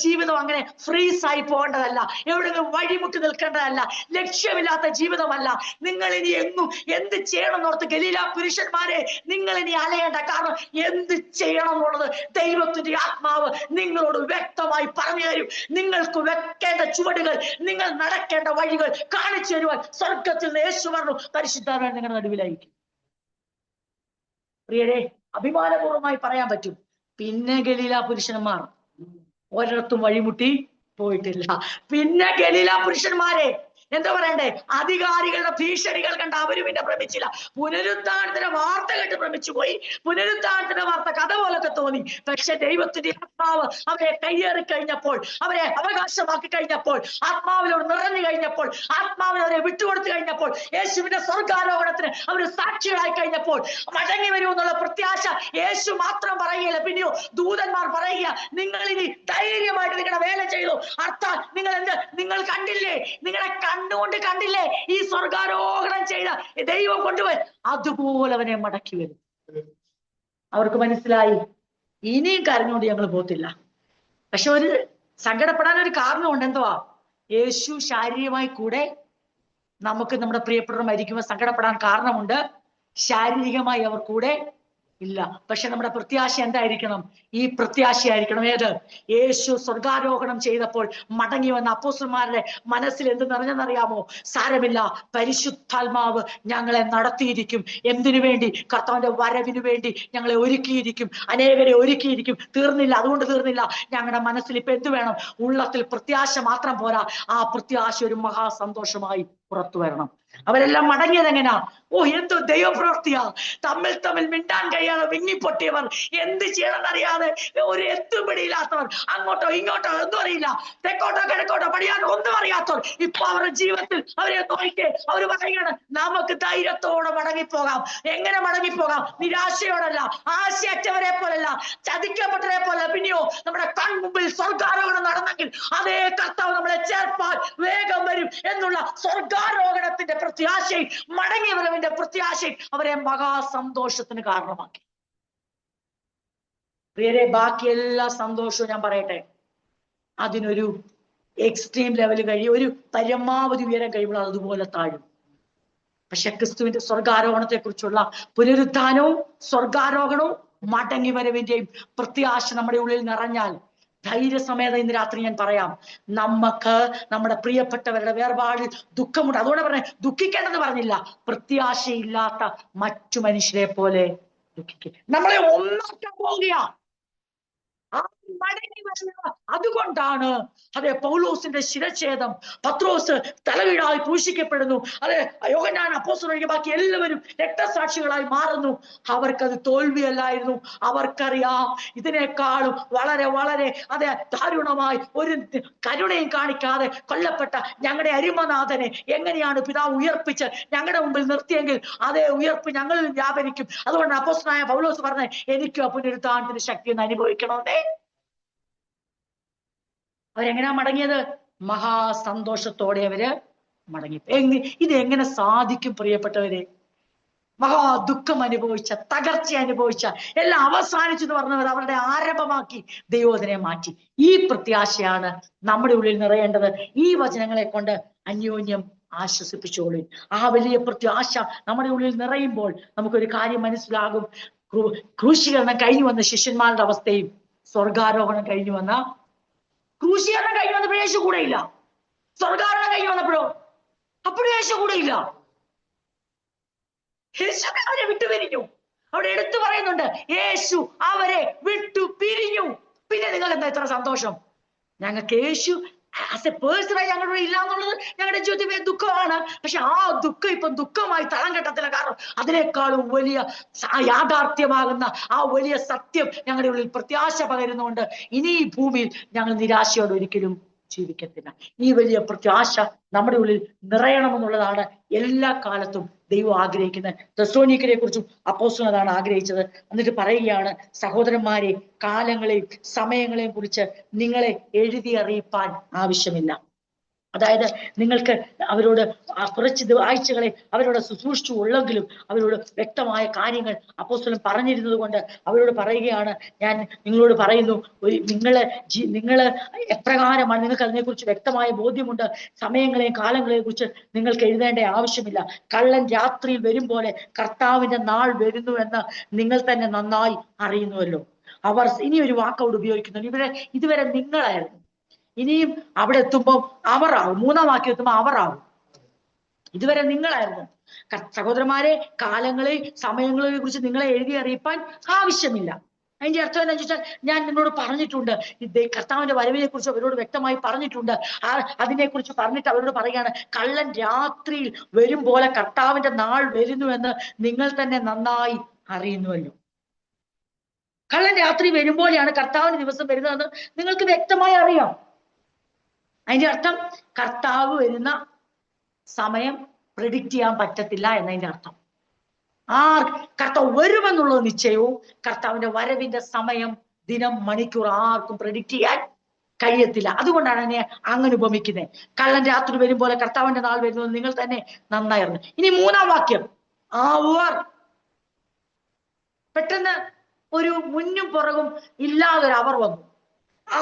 ജീവിതം അങ്ങനെ ഫ്രീസായി പോകേണ്ടതല്ല, എവിടെയെങ്കിലും വഴിമുട്ടി നിൽക്കേണ്ടതല്ല, ലക്ഷ്യമില്ലാത്ത ജീവിതമല്ല. നിങ്ങൾ ഇനി എങ്ങും എന്ത് ചെയ്യണം എന്നോർത്ത് ഗലീല പുരുഷന്മാരെ നിങ്ങൾ ഇനി അലയേണ്ട. കാരണം എന്ത് ചെയ്യണം എന്നുള്ളത് ദൈവത്തിന്റെ ആത്മാവ് നിങ്ങളോട് വ്യക്തമായി പറഞ്ഞു തരും. നിങ്ങൾക്ക് വെക്കേണ്ട ചുവടുകൾ, നിങ്ങൾ നടക്കേണ്ട വഴികൾ കാണിച്ചു തരുവാൻ സ്വർഗത്തിൽ നിന്ന് യേശു പറഞ്ഞു, പരിശുദ്ധാത്മാവ് നിങ്ങളുടെ നടുവിലായിരിക്കും. പ്രിയരെ, അഭിമാനപൂർവ്വമായി പറയാൻ പറ്റും, പിന്നെ ഗലീല പുരുഷന്മാർ ഒരിടത്തും വഴിമുട്ടി പോയിട്ടില്ല. പിന്നെ ഗലീല പുരുഷന്മാരെ എന്താ പറയണ്ടേ, അധികാരികളുടെ ഭീഷണികൾ കണ്ട് അവരും പിന്നെ ഭ്രമിച്ചില്ല. പുനരുത്ഥാനത്തിന്റെ വാർത്ത കേട്ട് ഭ്രമിച്ചു പോയി. പുനരുത്ഥാനത്തിന്റെ വാർത്ത കഥ പോലൊക്കെ തോന്നി. പക്ഷെ ദൈവത്തിന്റെ ആത്മാവ് അവരെ കയ്യേറി കഴിഞ്ഞപ്പോൾ, അവരെ അവകാശമാക്കി കഴിഞ്ഞപ്പോൾ, ആത്മാവിനോട് നിറഞ്ഞു കഴിഞ്ഞപ്പോൾ, ആത്മാവിനവരെ വിട്ടുകൊടുത്തു കഴിഞ്ഞപ്പോൾ, യേശുവിന്റെ സ്വർഗാരോഹണത്തിന് അവർ സാക്ഷികളായി കഴിഞ്ഞപ്പോൾ, മടങ്ങി വരുമെന്നുള്ള പ്രത്യാശ യേശു മാത്രം പറയുകയില്ല, പിന്നെയോ ദൂതന്മാർ പറയുക, നിങ്ങൾ ഇനി ധൈര്യമായിട്ട് നിങ്ങളുടെ വേല ചെയ്തു. അർത്ഥാൽ നിങ്ങൾ കണ്ടില്ലേ, നിങ്ങളുടെ കണ്ണുകൊണ്ട് കണ്ടില്ലേ ഈ സ്വർഗാരോഹണം ചെയ്ത ദൈവം കൊണ്ടുപോയി, അതുപോലെ അവനെ മടക്കി വരും. അവർക്ക് മനസ്സിലായി, ഇനിയും കരഞ്ഞുകൊണ്ട് ഞങ്ങൾ പോത്തില്ല. പക്ഷെ ഒരു സങ്കടപ്പെടാൻ ഒരു കാരണമുണ്ട്. എന്തുവാ? യേശു ശാരീരികമായി കൂടെ നമുക്ക് നമ്മുടെ പ്രിയപ്പെട്ടവർ മരിക്കുമ്പോൾ സങ്കടപ്പെടാൻ കാരണമുണ്ട്. ശാരീരികമായി അവർ കൂടെ ഇല്ല. പക്ഷെ നമ്മുടെ പ്രത്യാശ എന്തായിരിക്കണം? ഈ പ്രത്യാശയായിരിക്കണം. ഏത്? യേശു സ്വർഗാരോഹണം ചെയ്തപ്പോൾ മടങ്ങി വന്ന അപ്പോസ്തലന്മാരുടെ മനസ്സിൽ എന്ത് നിറഞ്ഞെന്നറിയാമോ? സാരമില്ല, പരിശുദ്ധാത്മാവ് ഞങ്ങളെ നടത്തിയിരിക്കും. എന്തിനു വേണ്ടി? കർത്താവിന്റെ വരവിനു വേണ്ടി ഞങ്ങളെ ഒരുക്കിയിരിക്കും, അനേകരെ ഒരുക്കിയിരിക്കും. തീർന്നില്ല, അതുകൊണ്ട് തീർന്നില്ല. ഞങ്ങളുടെ മനസ്സിൽ ഇപ്പൊ എന്ത് വേണം? ഉള്ളത്തിൽ പ്രത്യാശ മാത്രം പോരാ, ആ പ്രത്യാശ ഒരു മഹാസന്തോഷമായി പുറത്തു വരണം. അവരെല്ലാം മടങ്ങിയത് എങ്ങനെയാ? ഓ, എന്തോ ദൈവപ്രവൃത്തിയാ! തമ്മിൽ തമ്മിൽ മിണ്ടാൻ കഴിയാതെ വിങ്ങിപ്പൊട്ടിയവർ, എന്ത് ചെയ്യണമെന്നറിയാതെ ഒരു എത്തുപിടിയില്ലാത്തവർ, അങ്ങോട്ടോ ഇങ്ങോട്ടോ ഒന്നും അറിയില്ല, തെക്കോട്ടോ കിഴക്കോട്ടോ പടിയാട്ടോ ഒന്നും അറിയാത്തവർ, ഇപ്പൊ അവരുടെ ജീവിതത്തിൽ അവരെ നോക്കിക്കേ, അവർ പറയുകയാണ് നമുക്ക് ധൈര്യത്തോടെ മടങ്ങിപ്പോകാം. എങ്ങനെ മടങ്ങിപ്പോകാം? നിരാശയോടല്ല, ആശയറ്റവരെ പോലല്ല, ചതിക്കപ്പെട്ടവരെ പോലെ. പിന്നെയോ നമ്മുടെ കൺമുമ്പിൽ സ്വർഗാരോഹണം നടന്നെങ്കിൽ അതേ കർത്താവ് നമ്മളെ ചേർപ്പാൻ വേഗം വരും എന്നുള്ള സ്വർഗാരോഹണത്തിന്റെ പ്രത്യാശയും മടങ്ങി വരവിന്റെ പ്രത്യാശയും അവരെ മഹാസന്തോഷത്തിന് കാരണമാക്കി. പ്രിയരെ, ബാക്കി എല്ലാ സന്തോഷവും ഞാൻ പറയട്ടെ, അതിനൊരു എക്സ്ട്രീം ലെവൽ കഴിയും, ഒരു പരമാവധി ഉയരം കഴിയുമ്പോൾ അതുപോലെ താഴും. പക്ഷെ ക്രിസ്തുവിന്റെ സ്വർഗാരോഹണത്തെ കുറിച്ചുള്ള പുനരുത്ഥാനവും സ്വർഗാരോഹണവും മടങ്ങി വരവിന്റെയും പ്രത്യാശ നമ്മുടെ ഉള്ളിൽ നിറഞ്ഞാൽ ധൈര്യസമേതം ഇന്ന് രാത്രി ഞാൻ പറയാം, നമുക്ക് നമ്മുടെ പ്രിയപ്പെട്ടവരുടെ വേർപാടിൽ ദുഃഖമുണ്ട്. അതുകൊണ്ട് പറഞ്ഞ ദുഃഖിക്കേണ്ടെന്ന് പറഞ്ഞില്ല, പ്രത്യാശയില്ലാത്ത മറ്റു മനുഷ്യരെ പോലെ ദുഃഖിക്കുക. നമ്മളെ ഒന്നാക്കാൻ പോവുകയാ. അതുകൊണ്ടാണ് അതെ പൗലോസിന്റെ ശിരച്ഛേദം, പത്രോസ് തലവീഴായി ക്രൂശിക്കപ്പെടുന്നു, അതെ യോഹന്നാൻ അപ്പോസ്തലൻ, ബാക്കി എല്ലാവരും രക്തസാക്ഷികളായി മാറുന്നു. അവർക്കത് തോൽവിയല്ലായിരുന്നു. അവർക്കറിയാം ഇതിനേക്കാളും വളരെ വളരെ അതെ ദാരുണമായി ഒരു കരുണയും കാണിക്കാതെ കൊല്ലപ്പെട്ട ഞങ്ങളുടെ അരിമനാഥനെ എങ്ങനെയാണ് പിതാവ് ഉയർപ്പിച്ച് ഞങ്ങളുടെ മുമ്പിൽ നിർത്തിയെങ്കിൽ അതേ ഉയർപ്പ് ഞങ്ങളിൽ വ്യാപരിക്കും. അതുകൊണ്ട് അപ്പോസ്തലനായ പൗലോസ് പറഞ്ഞ എനിക്ക് പുനരുത്ഥാനത്തിന്റെ ശക്തി ഒന്ന് അനുഭവിക്കണമെന്നേ. അവരെങ്ങനെയാ മടങ്ങിയത്? മഹാസന്തോഷത്തോടെ അവര് മടങ്ങി. ഇതെങ്ങനെ സാധിക്കും പ്രിയപ്പെട്ടവരെ? മഹാ ദുഃഖം അനുഭവിച്ച, തകർച്ച അനുഭവിച്ച, എല്ലാം അവസാനിച്ചു എന്ന് പറഞ്ഞവർ അവരുടെ ആരംഭമാക്കി ദൈവം അതിനെ മാറ്റി. ഈ പ്രത്യാശയാണ് നമ്മുടെ ഉള്ളിൽ നിറയേണ്ടത്. ഈ വചനങ്ങളെ കൊണ്ട് അന്യോന്യം ആശ്വസിപ്പിച്ചോളൂ. ആ വലിയ പ്രത്യാശ നമ്മുടെ ഉള്ളിൽ നിറയുമ്പോൾ നമുക്കൊരു കാര്യം മനസ്സിലാകും. ക്രൂശീകരണം കഴിഞ്ഞു വന്ന ശിഷ്യന്മാരുടെ അവസ്ഥയും ക്രൂശീകരണം കഴിഞ്ഞു വന്നപ്പോഴും യേശു കൂടെയില്ല. സ്വർഗാരോഹണം കഴിഞ്ഞു വന്നപ്പോഴോ അപ്പോഴും യേശു കൂടെയില്ല. യേശു അവരെ വിട്ടു പിരിഞ്ഞു. അവിടെ എടുത്തു പറയുന്നുണ്ട്, യേശു അവരെ വിട്ടു പിരിഞ്ഞു. പിന്നെ നിങ്ങൾ എന്താ ഇത്ര സന്തോഷം? ഞങ്ങൾക്ക് യേശു ആസ് എ പേഴ്സണായി ഞങ്ങളുടെ ഇല്ല എന്നുള്ളത് ഞങ്ങളുടെ ജീവിതത്തിൽ ദുഃഖമാണ്. പക്ഷെ ആ ദുഃഖം ഇപ്പം ദുഃഖമായി തളം കെട്ടത്തില്ല. കാരണം അതിനേക്കാളും വലിയ യാഥാർത്ഥ്യമാകുന്ന ആ വലിയ സത്യം ഞങ്ങളുടെ ഉള്ളിൽ പ്രത്യാശ പകരുന്നുകൊണ്ട് ഇനി ഈ ഭൂമിയിൽ ഞങ്ങൾ നിരാശയോടെ ഒരിക്കലും ജീവിക്കത്തില്ല. ഈ വലിയ പ്രത്യാശ നമ്മുടെ ഉള്ളിൽ നിറയണമെന്നുള്ളതാണ് എല്ലാ കാലത്തും ദൈവം ആഗ്രഹിക്കുന്നത്. തെസ്സലോനിക്കരെ കുറിച്ചും അപ്പോസ്തലൻ അതാണ് ആഗ്രഹിച്ചത്. എന്നിട്ട് പറയുകയാണ്, സഹോദരന്മാരെ, കാലങ്ങളെയും സമയങ്ങളെയും കുറിച്ച് നിങ്ങളെ എഴുതി അറിയിപ്പാൻ ആവശ്യമില്ല. അതായത് നിങ്ങൾക്ക് അവരോട് കുറച്ച് ആഴ്ചകളെ അവരോട് ശുശ്രൂഷിച്ചു ഉള്ളെങ്കിലും അവരോട് വ്യക്തമായ കാര്യങ്ങൾ അപ്പോസ്തലൻ പറഞ്ഞിരുന്നത് കൊണ്ട് അവരോട് പറയുകയാണ്, ഞാൻ നിങ്ങളോട് പറയുന്നു, നിങ്ങള് എപ്രകാരമാണ്, നിങ്ങൾക്ക് അതിനെക്കുറിച്ച് വ്യക്തമായ ബോധ്യമുണ്ട്. സമയങ്ങളെയും കാലങ്ങളെയും കുറിച്ച് നിങ്ങൾക്ക് എഴുതേണ്ട ആവശ്യമില്ല. കള്ളൻ രാത്രിയിൽ വരും പോലെ കർത്താവിന്റെ നാൾ വരുന്നുവെന്ന് നിങ്ങൾ തന്നെ നന്നായി അറിയുന്നുവല്ലോ. അവർ ഇനി ഒരു വാക്കോട് ഉപയോഗിക്കുന്നു. ഇതുവരെ നിങ്ങളായിരുന്നു, ഇനിയും അവിടെ എത്തുമ്പോൾ അവരാകും. മൂന്നാം വാക്യം എത്തുമ്പോൾ അവരാകും. ഇതുവരെ നിങ്ങളായിരുന്നു. സഹോദരന്മാരെ, കാലങ്ങളെയും സമയങ്ങളെയും കുറിച്ച് നിങ്ങളെ എഴുതി അറിയിപ്പാൻ ആവശ്യമില്ല. അതിന്റെ അർത്ഥം എന്താണെന്ന് ചോദിച്ചാൽ, ഞാൻ നിങ്ങളോട് പറഞ്ഞിട്ടുണ്ട്, കർത്താവിന്റെ വരവിനെ കുറിച്ച് അവരോട് വ്യക്തമായി പറഞ്ഞിട്ടുണ്ട്. അതിനെക്കുറിച്ച് പറഞ്ഞിട്ട് അവരോട് പറയുകയാണ്, കള്ളൻ രാത്രിയിൽ വരും പോലെ കർത്താവിന്റെ നാൾ വരുന്നുവെന്ന് നിങ്ങൾ തന്നെ നന്നായി അറിയുന്നുവല്ലോ. കള്ളൻ രാത്രി വരുമ്പോഴാണ് കർത്താവിന്റെ ദിവസം വരുന്നതെന്ന് നിങ്ങൾക്ക് വ്യക്തമായി അറിയാം. അതിന്റെ അർത്ഥം കർത്താവ് വരുന്ന സമയം പ്രെഡിക്റ്റ് ചെയ്യാൻ പറ്റത്തില്ല എന്നതിന്റെ അർത്ഥം. കർത്താവ് വരുമെന്നുള്ള നിശ്ചയവും കർത്താവിന്റെ വരവിന്റെ സമയം, ദിനം, മണിക്കൂർ ആർക്കും പ്രെഡിക്റ്റ് ചെയ്യാൻ കഴിയത്തില്ല. അതുകൊണ്ടാണ് എന്നെ അങ്ങനെ ഉപമിക്കുന്നത്. കള്ളൻ രാത്രി വരും പോലെ കർത്താവിന്റെ നാൾ വരുന്നത് നിങ്ങൾ തന്നെ നന്നായി അറിഞ്ഞു. ഇനി മൂന്നാം വാക്യം, അവർ, പെട്ടെന്ന് ഒരു മുന്നും പുറകും ഇല്ലാതൊരു അവർ വന്നു.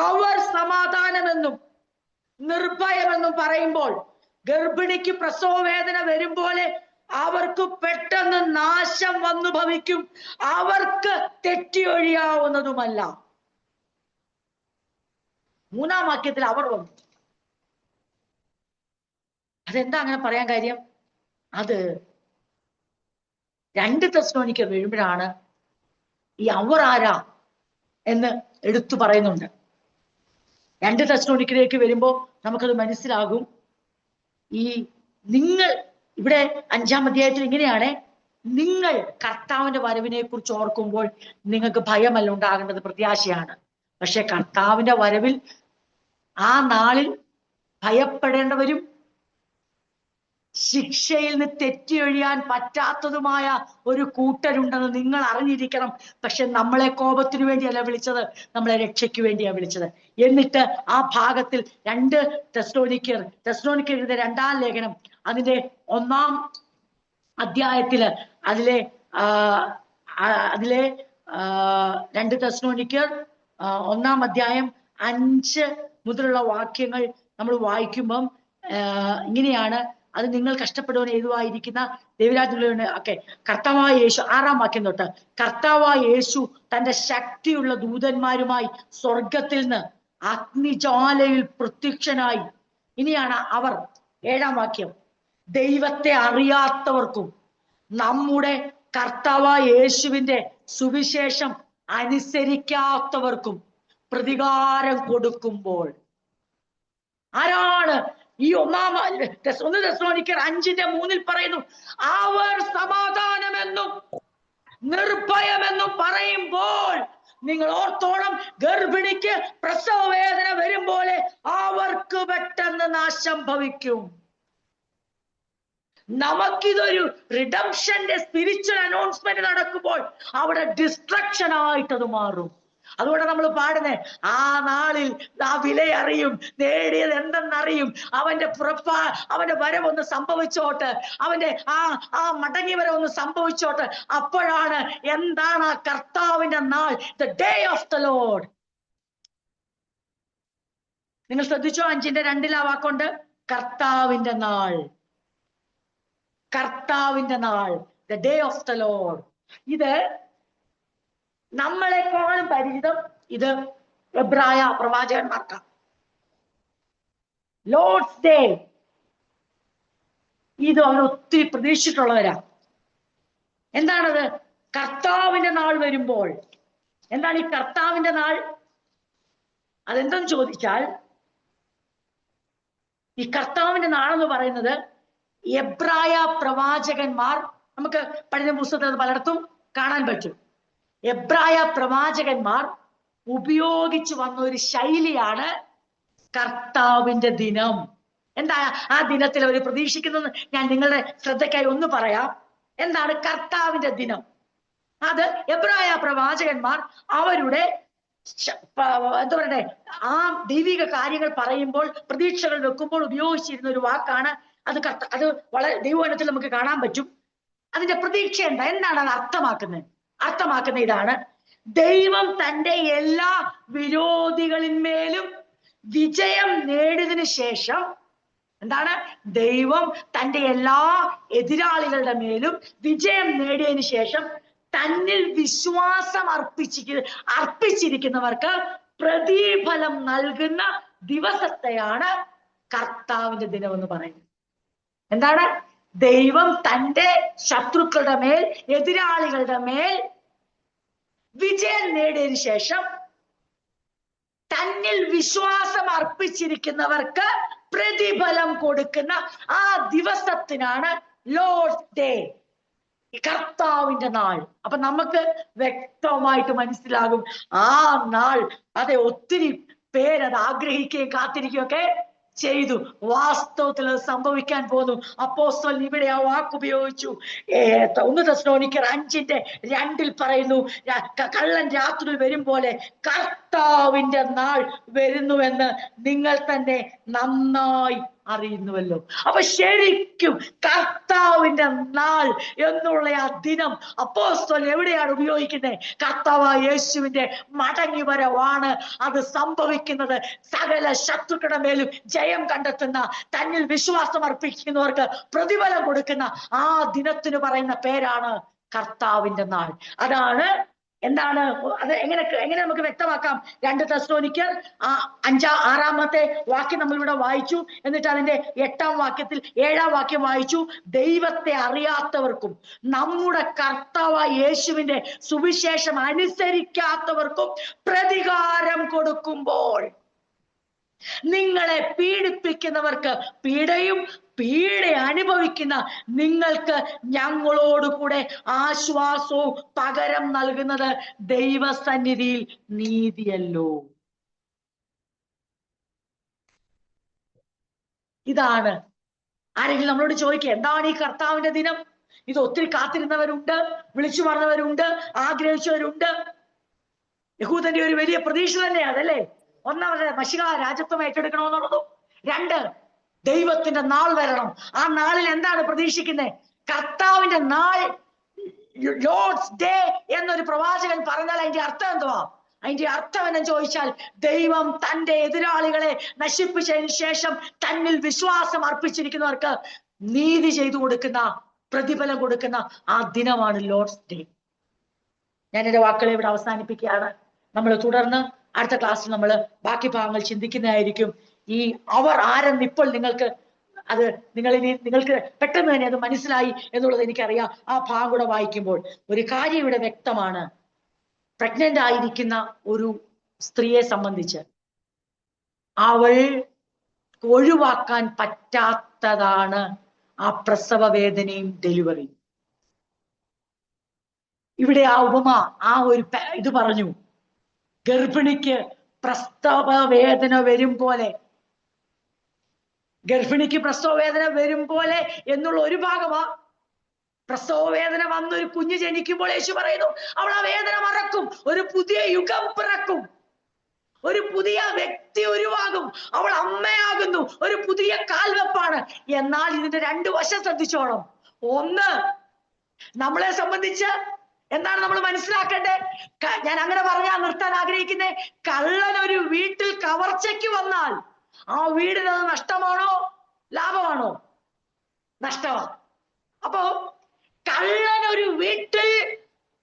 അവർ സമാധാനമെന്നും നിർഭയമെന്നും പറയുമ്പോൾ, ഗർഭിണിക്ക് പ്രസവ വേദന വരും പോലെ അവർക്ക് പെട്ടെന്ന് നാശം വന്നു ഭവിക്കും, അവർക്ക് തെറ്റിയൊഴിയാവുന്നതുമല്ല. മൂന്നാം വാക്യത്തിൽ അവർ വന്നു. അതെന്താ അങ്ങനെ പറയാൻ കാര്യം? അത് 2 തെസ്സലോനിക്കർ വീഴുമ്പോഴാണ് ഈ അവർ ആരാ എന്ന് എടുത്തു പറയുന്നുണ്ട്. 2 തെസ്സലോനിക്കയിലേക്ക് വരുമ്പോ നമുക്കത് മനസ്സിലാകും. ഈ നിങ്ങൾ ഇവിടെ 5-ാം അധ്യായത്തിൽ ഇങ്ങനെയാണ്, നിങ്ങൾ കർത്താവിന്റെ വരവിനെ കുറിച്ച് ഓർക്കുമ്പോൾ നിങ്ങൾക്ക് ഭയമല്ല ഉണ്ടാകേണ്ടത്, പ്രത്യാശയാണ്. പക്ഷെ കർത്താവിന്റെ വരവിൽ ആ നാളിൽ ഭയപ്പെടേണ്ടവരും ശിക്ഷയിൽ നിന്ന് തെറ്റിയൊഴിയാൻ പറ്റാത്തതുമായ ഒരു കൂട്ടരുണ്ടെന്ന് നിങ്ങൾ അറിഞ്ഞിരിക്കണം. പക്ഷെ നമ്മളെ കോപത്തിനു വേണ്ടിയല്ല വിളിച്ചത്, നമ്മളെ രക്ഷയ്ക്ക് വേണ്ടിയാണ് വിളിച്ചത്. എന്നിട്ട് ആ ഭാഗത്തിൽ 2 തെസ്സലോനിക്കർ എഴുതിയ 2-ാം ലേഖനം അതിന്റെ 1-ാം അധ്യായത്തില് അതിലെ 2 തെസ്സലോനിക്കർ 1-ാം അധ്യായം 5 മുതലുള്ള വാക്യങ്ങൾ നമ്മൾ വായിക്കുമ്പം ഇങ്ങനെയാണ്. അത് നിങ്ങൾ കഷ്ടപ്പെടുവാൻ ഏതുവായിരിക്കുന്ന ദൈവരാജ്യത്തിലുള്ള ഒക്കെ കർത്താവായ യേശു 6-ാം വാക്യം തൊട്ട്, കർത്താവായ യേശു തന്റെ ശക്തിയുള്ള ദൂതന്മാരുമായി സ്വർഗത്തിൽ നിന്ന് അഗ്നിജ്വാലയിൽ പ്രത്യക്ഷനായി. ഇനിയാണ് അവർ 7-ാം വാക്യം, ദൈവത്തെ അറിയാത്തവർക്കും നമ്മുടെ കർത്താവായ യേശുവിന്റെ സുവിശേഷം അനുസരിക്കാത്തവർക്കും പ്രതികാരം കൊടുക്കുമ്പോൾ. ആരാണ് ഈ 1 തെസ്സലോനിക്കർ 5:3 പറയുന്നു, അവർ സമാധാനമെന്നും നിർഭയമെന്നും പറയുമ്പോൾ നിങ്ങൾ ഓർത്തോളം, ഗർഭിണിക്ക് പ്രസവ വേദന വരും പോലെ അവർക്ക് പെട്ടെന്ന് നാശം ഭവിക്കും. നമുക്കിതൊരു റിഡംഷന്റെ സ്പിരിച്വൽ അനൗൺസ്മെന്റ് നടക്കുമ്പോൾ അവിടെ ഡിസ്ട്രക്ഷൻ ആയിട്ടത് മാറും. അതുകൊണ്ട് നമ്മൾ പാടുന്നേ, ആ നാളിൽ ആ വിലയറിയും, നേടിയത് എന്തെന്നറിയും, അവന്റെ വരവൊന്ന് സംഭവിച്ചോട്ട്, അവന്റെ ആ മടങ്ങി വരവൊന്ന് സംഭവിച്ചോട്ട്. അപ്പോഴാണ് എന്താണ് ആ കർത്താവിന്റെ നാൾ, the day of the Lord. നിങ്ങൾ ശ്രദ്ധിച്ചോ? 5:2 ആ വാക്കുണ്ട്, കർത്താവിന്റെ നാൾ. കർത്താവിന്റെ നാൾ, the day of the Lord. ഇത് നമ്മളെക്കാളും പരിചിതം ഇത് എബ്രായ പ്രവാചകന്മാർക്കാണ്. ലോർഡ്സ് ഡേ ഇത് അവർ ഒത്തിരി പ്രതീക്ഷിച്ചിട്ടുള്ളവരാ. എന്താണത്? കർത്താവിന്റെ നാൾ വരുമ്പോൾ. എന്താണ് ഈ കർത്താവിന്റെ നാൾ? അതെന്തെന്ന് ചോദിച്ചാൽ, ഈ കർത്താവിന്റെ നാളെന്ന് പറയുന്നത് എബ്രായ പ്രവാചകന്മാർ, നമുക്ക് പഠന പുസ്തകത്തിൽ പലയിടത്തും കാണാൻ പറ്റും. എബ്രായ പ്രവാചകന്മാർ ഉപയോഗിച്ചു വന്ന ഒരു ശൈലിയാണ് കർത്താവിന്റെ ദിനം. എന്താ ആ ദിനത്തിൽ അവർ പ്രതീക്ഷിക്കുന്നത്? ഞാൻ നിങ്ങളുടെ ശ്രദ്ധയ്ക്കായി ഒന്ന് പറയാം. എന്താണ് കർത്താവിന്റെ ദിനം? അത് എബ്രായ പ്രവാചകന്മാർ അവരുടെ എന്താ പറയണ്ടേ, ആ ദൈവിക കാര്യങ്ങൾ പറയുമ്പോൾ, പ്രതീക്ഷകൾ വെക്കുമ്പോൾ ഉപയോഗിച്ചിരുന്ന ഒരു വാക്കാണ് അത്. അത് വളരെ ദൈവവചനത്തിൽ നമുക്ക് കാണാൻ പറ്റും. അതിന്റെ പ്രതീക്ഷ എന്താണ് അത് അർത്ഥമാക്കുന്ന ഇതാണ്: ദൈവം തന്റെ എല്ലാ വിരോധികളിന്മേലും വിജയം നേടിയതിനു ശേഷം, എന്താണ്? ദൈവം തന്റെ എല്ലാ എതിരാളികളുടെ മേലും വിജയം നേടിയതിനു ശേഷം തന്നിൽ വിശ്വാസം അർപ്പിച്ചിരിക്കുന്നവർക്ക് പ്രതിഫലം നൽകുന്ന ദിവസത്തെയാണ് കർത്താവിന്റെ ദിനം എന്ന് പറയുന്നത്. എന്താണ്? ദൈവം തന്റെ ശത്രുക്കളുടെ മേൽ, എതിരാളികളുടെ മേൽ വിജയം നേടിയതിനു ശേഷം തന്നിൽ വിശ്വാസം അർപ്പിച്ചിരിക്കുന്നവർക്ക് പ്രതിഫലം കൊടുക്കുന്ന ആ ദിവസത്തിനാണ് ലോർഡ്സ് ഡേ, കർത്താവിന്റെ നാൾ. അപ്പൊ നമുക്ക് വ്യക്തമായിട്ട് മനസ്സിലാകും ആ നാൾ. അതെ, ഒത്തിരി പേരത് ആഗ്രഹിക്കുകയും കാത്തിരിക്കുകയൊക്കെ ചെയ്തു. വാസ്തവത്തിൽ അത് സംഭവിക്കാൻ പോകുന്നു. അപ്പോസ്തലൻ ഇവിടെ ആ വാക്കുപയോഗിച്ചു. 1 തെസ്സലോനിക്കർ 5:2 പറയുന്നു, കള്ളൻ രാത്രി വരും പോലെ കർത്താവിന്റെ നാൾ വരുന്നുവെന്ന് നിങ്ങൾ തന്നെ നന്നായി അറിയുന്നുവല്ലോ. അപ്പൊ ശരിക്കും കർത്താവിന്റെ നാൾ എന്നുള്ള ആ ദിനം അപ്പോസ്തലൻ എവിടെയാണ് ഉപയോഗിക്കുന്നത്? കർത്താവായ യേശുവിന്റെ മടങ്ങി വരവാണ് അത് സംഭവിക്കുന്നത്. സകല ശത്രുക്കളുടെ മേലും ജയം കണ്ടെത്തുന്ന, തന്നിൽ വിശ്വാസം അർപ്പിക്കുന്നവർക്ക് പ്രതിഫലം കൊടുക്കുന്ന ആ ദിനത്തിന് പറയുന്ന പേരാണ് കർത്താവിന്റെ നാൾ. അതാണ് എന്താണ് അത് എങ്ങനെ നമുക്ക് വ്യക്തമാക്കാം? 2 തെസ്സലോനിക്കർ 6-ാമത്തെ വാക്യം നമ്മളിവിടെ വായിച്ചു. എന്നിട്ട് അതിന്റെ 8-ാം വാക്യത്തിൽ 7-ാം വാക്യം വായിച്ചു. ദൈവത്തെ അറിയാത്തവർക്കും നമ്മുടെ കർത്താവായ യേശുവിന്റെ സുവിശേഷം അനുസരിക്കാത്തവർക്കും പ്രതികാരം കൊടുക്കുമ്പോൾ നിങ്ങളെ പീഡിപ്പിക്കുന്നവർക്ക് പീഡയും പീഡ അനുഭവിക്കുന്ന നിങ്ങൾക്ക് ഞങ്ങളോടുകൂടെ ആശ്വാസവും പകരം നൽകുന്നത് ദൈവസന്നിധിയിൽ നീതിയല്ലോ. ഇതാണ്. ആരെങ്കിലും നമ്മളോട് ചോദിക്കുക, എന്താണ് ഈ കർത്താവിന്റെ ദിനം? ഇത് ഒത്തിരി കാത്തിരുന്നവരുണ്ട്, വിളിച്ചു പറഞ്ഞവരുണ്ട്, ആഗ്രഹിച്ചവരുണ്ട്. യഹൂദന്റെ ഒരു വലിയ പ്രതീക്ഷ തന്നെയാണ് അതല്ലേ? ഒന്നാമത് മശിഹ രാജ്യത്വം ഏറ്റെടുക്കണമെന്നുള്ളതും, 2 ദൈവത്തിന്റെ നാൾ വരണം. ആ നാളിൽ എന്താണ് പ്രതീക്ഷിക്കുന്നത്? കർത്താവിന്റെ നാൾ, ലോർഡ്സ് ഡേ എന്നൊരു പ്രവാചകൻ പറഞ്ഞാൽ അതിന്റെ അർത്ഥം എന്തുവാ? അതിന്റെ അർത്ഥം എന്ന് ചോദിച്ചാൽ ദൈവം തന്റെ എതിരാളികളെ നശിപ്പിച്ചതിന് ശേഷം തന്നിൽ വിശ്വാസം അർപ്പിച്ചിരിക്കുന്നവർക്ക് നീതി ചെയ്തു കൊടുക്കുന്ന, പ്രതിഫലം കൊടുക്കുന്ന ആ ദിനമാണ് ലോർഡ്സ് ഡേ. ഞാൻ എന്റെ വാക്കുകളെ ഇവിടെ അവസാനിപ്പിക്കുകയാണ്. നമ്മൾ തുടർന്ന് അടുത്ത ക്ലാസ്സിൽ നമ്മൾ ബാക്കി ഭാഗങ്ങൾ ചിന്തിക്കുന്നതായിരിക്കും. ഈ അവർ ആരെന്ന് ഇപ്പോൾ നിങ്ങൾക്ക് പെട്ടെന്ന് തന്നെ അത് മനസ്സിലായി എന്നുള്ളത് എനിക്കറിയാം. ആ ഭാഗം കൂടെ വായിക്കുമ്പോൾ ഒരു കാര്യം ഇവിടെ വ്യക്തമാണ്. പ്രഗ്നന്റ് ആയിരിക്കുന്ന ഒരു സ്ത്രീയെ സംബന്ധിച്ച് അവൾ ഒഴിവാക്കാൻ പറ്റാത്തതാണ് ആ പ്രസവ വേദനയും ഡെലിവറിയും. ഇവിടെ ആ ഉപമ ആ ഒരു ഇത് പറഞ്ഞു, ഗർഭിണിക്ക് പ്രസവ വേദന വരും പോലെ, ഗർഭിണിക്ക് പ്രസവ വേദന വരും പോലെ എന്നുള്ള ഒരു ഭാഗമാ. പ്രസവ വേദന വന്നൊരു കുഞ്ഞ് ജനിക്കുമ്പോൾ യേശു പറയുന്നു അവൾ ആ വേദന മറക്കും, ഒരു പുതിയ യുഗം പിറക്കും, ഒരു പുതിയ വ്യക്തി ഉരുവാകും, അവൾ അമ്മയാകുന്നു, ഒരു പുതിയ കാൽവെപ്പാണ്. എന്നാൽ ഇതിന്റെ 2 വശം ശ്രദ്ധിച്ചോണം. ഒന്ന്, നമ്മളെ സംബന്ധിച്ച് എന്താണ് നമ്മൾ മനസ്സിലാക്കേണ്ടത്? ഞാൻ അങ്ങനെ പറഞ്ഞാൽ നിർത്താൻ ആഗ്രഹിക്കുന്നത്, കള്ളൻ ഒരു വീട്ടിൽ കവർച്ചയ്ക്ക് വന്നാൽ ആ വീടിനത് നഷ്ടമാണോ ലാഭമാണോ? നഷ്ടമാണ്. അപ്പോ കള്ളൻ ഒരു വീട്ടിൽ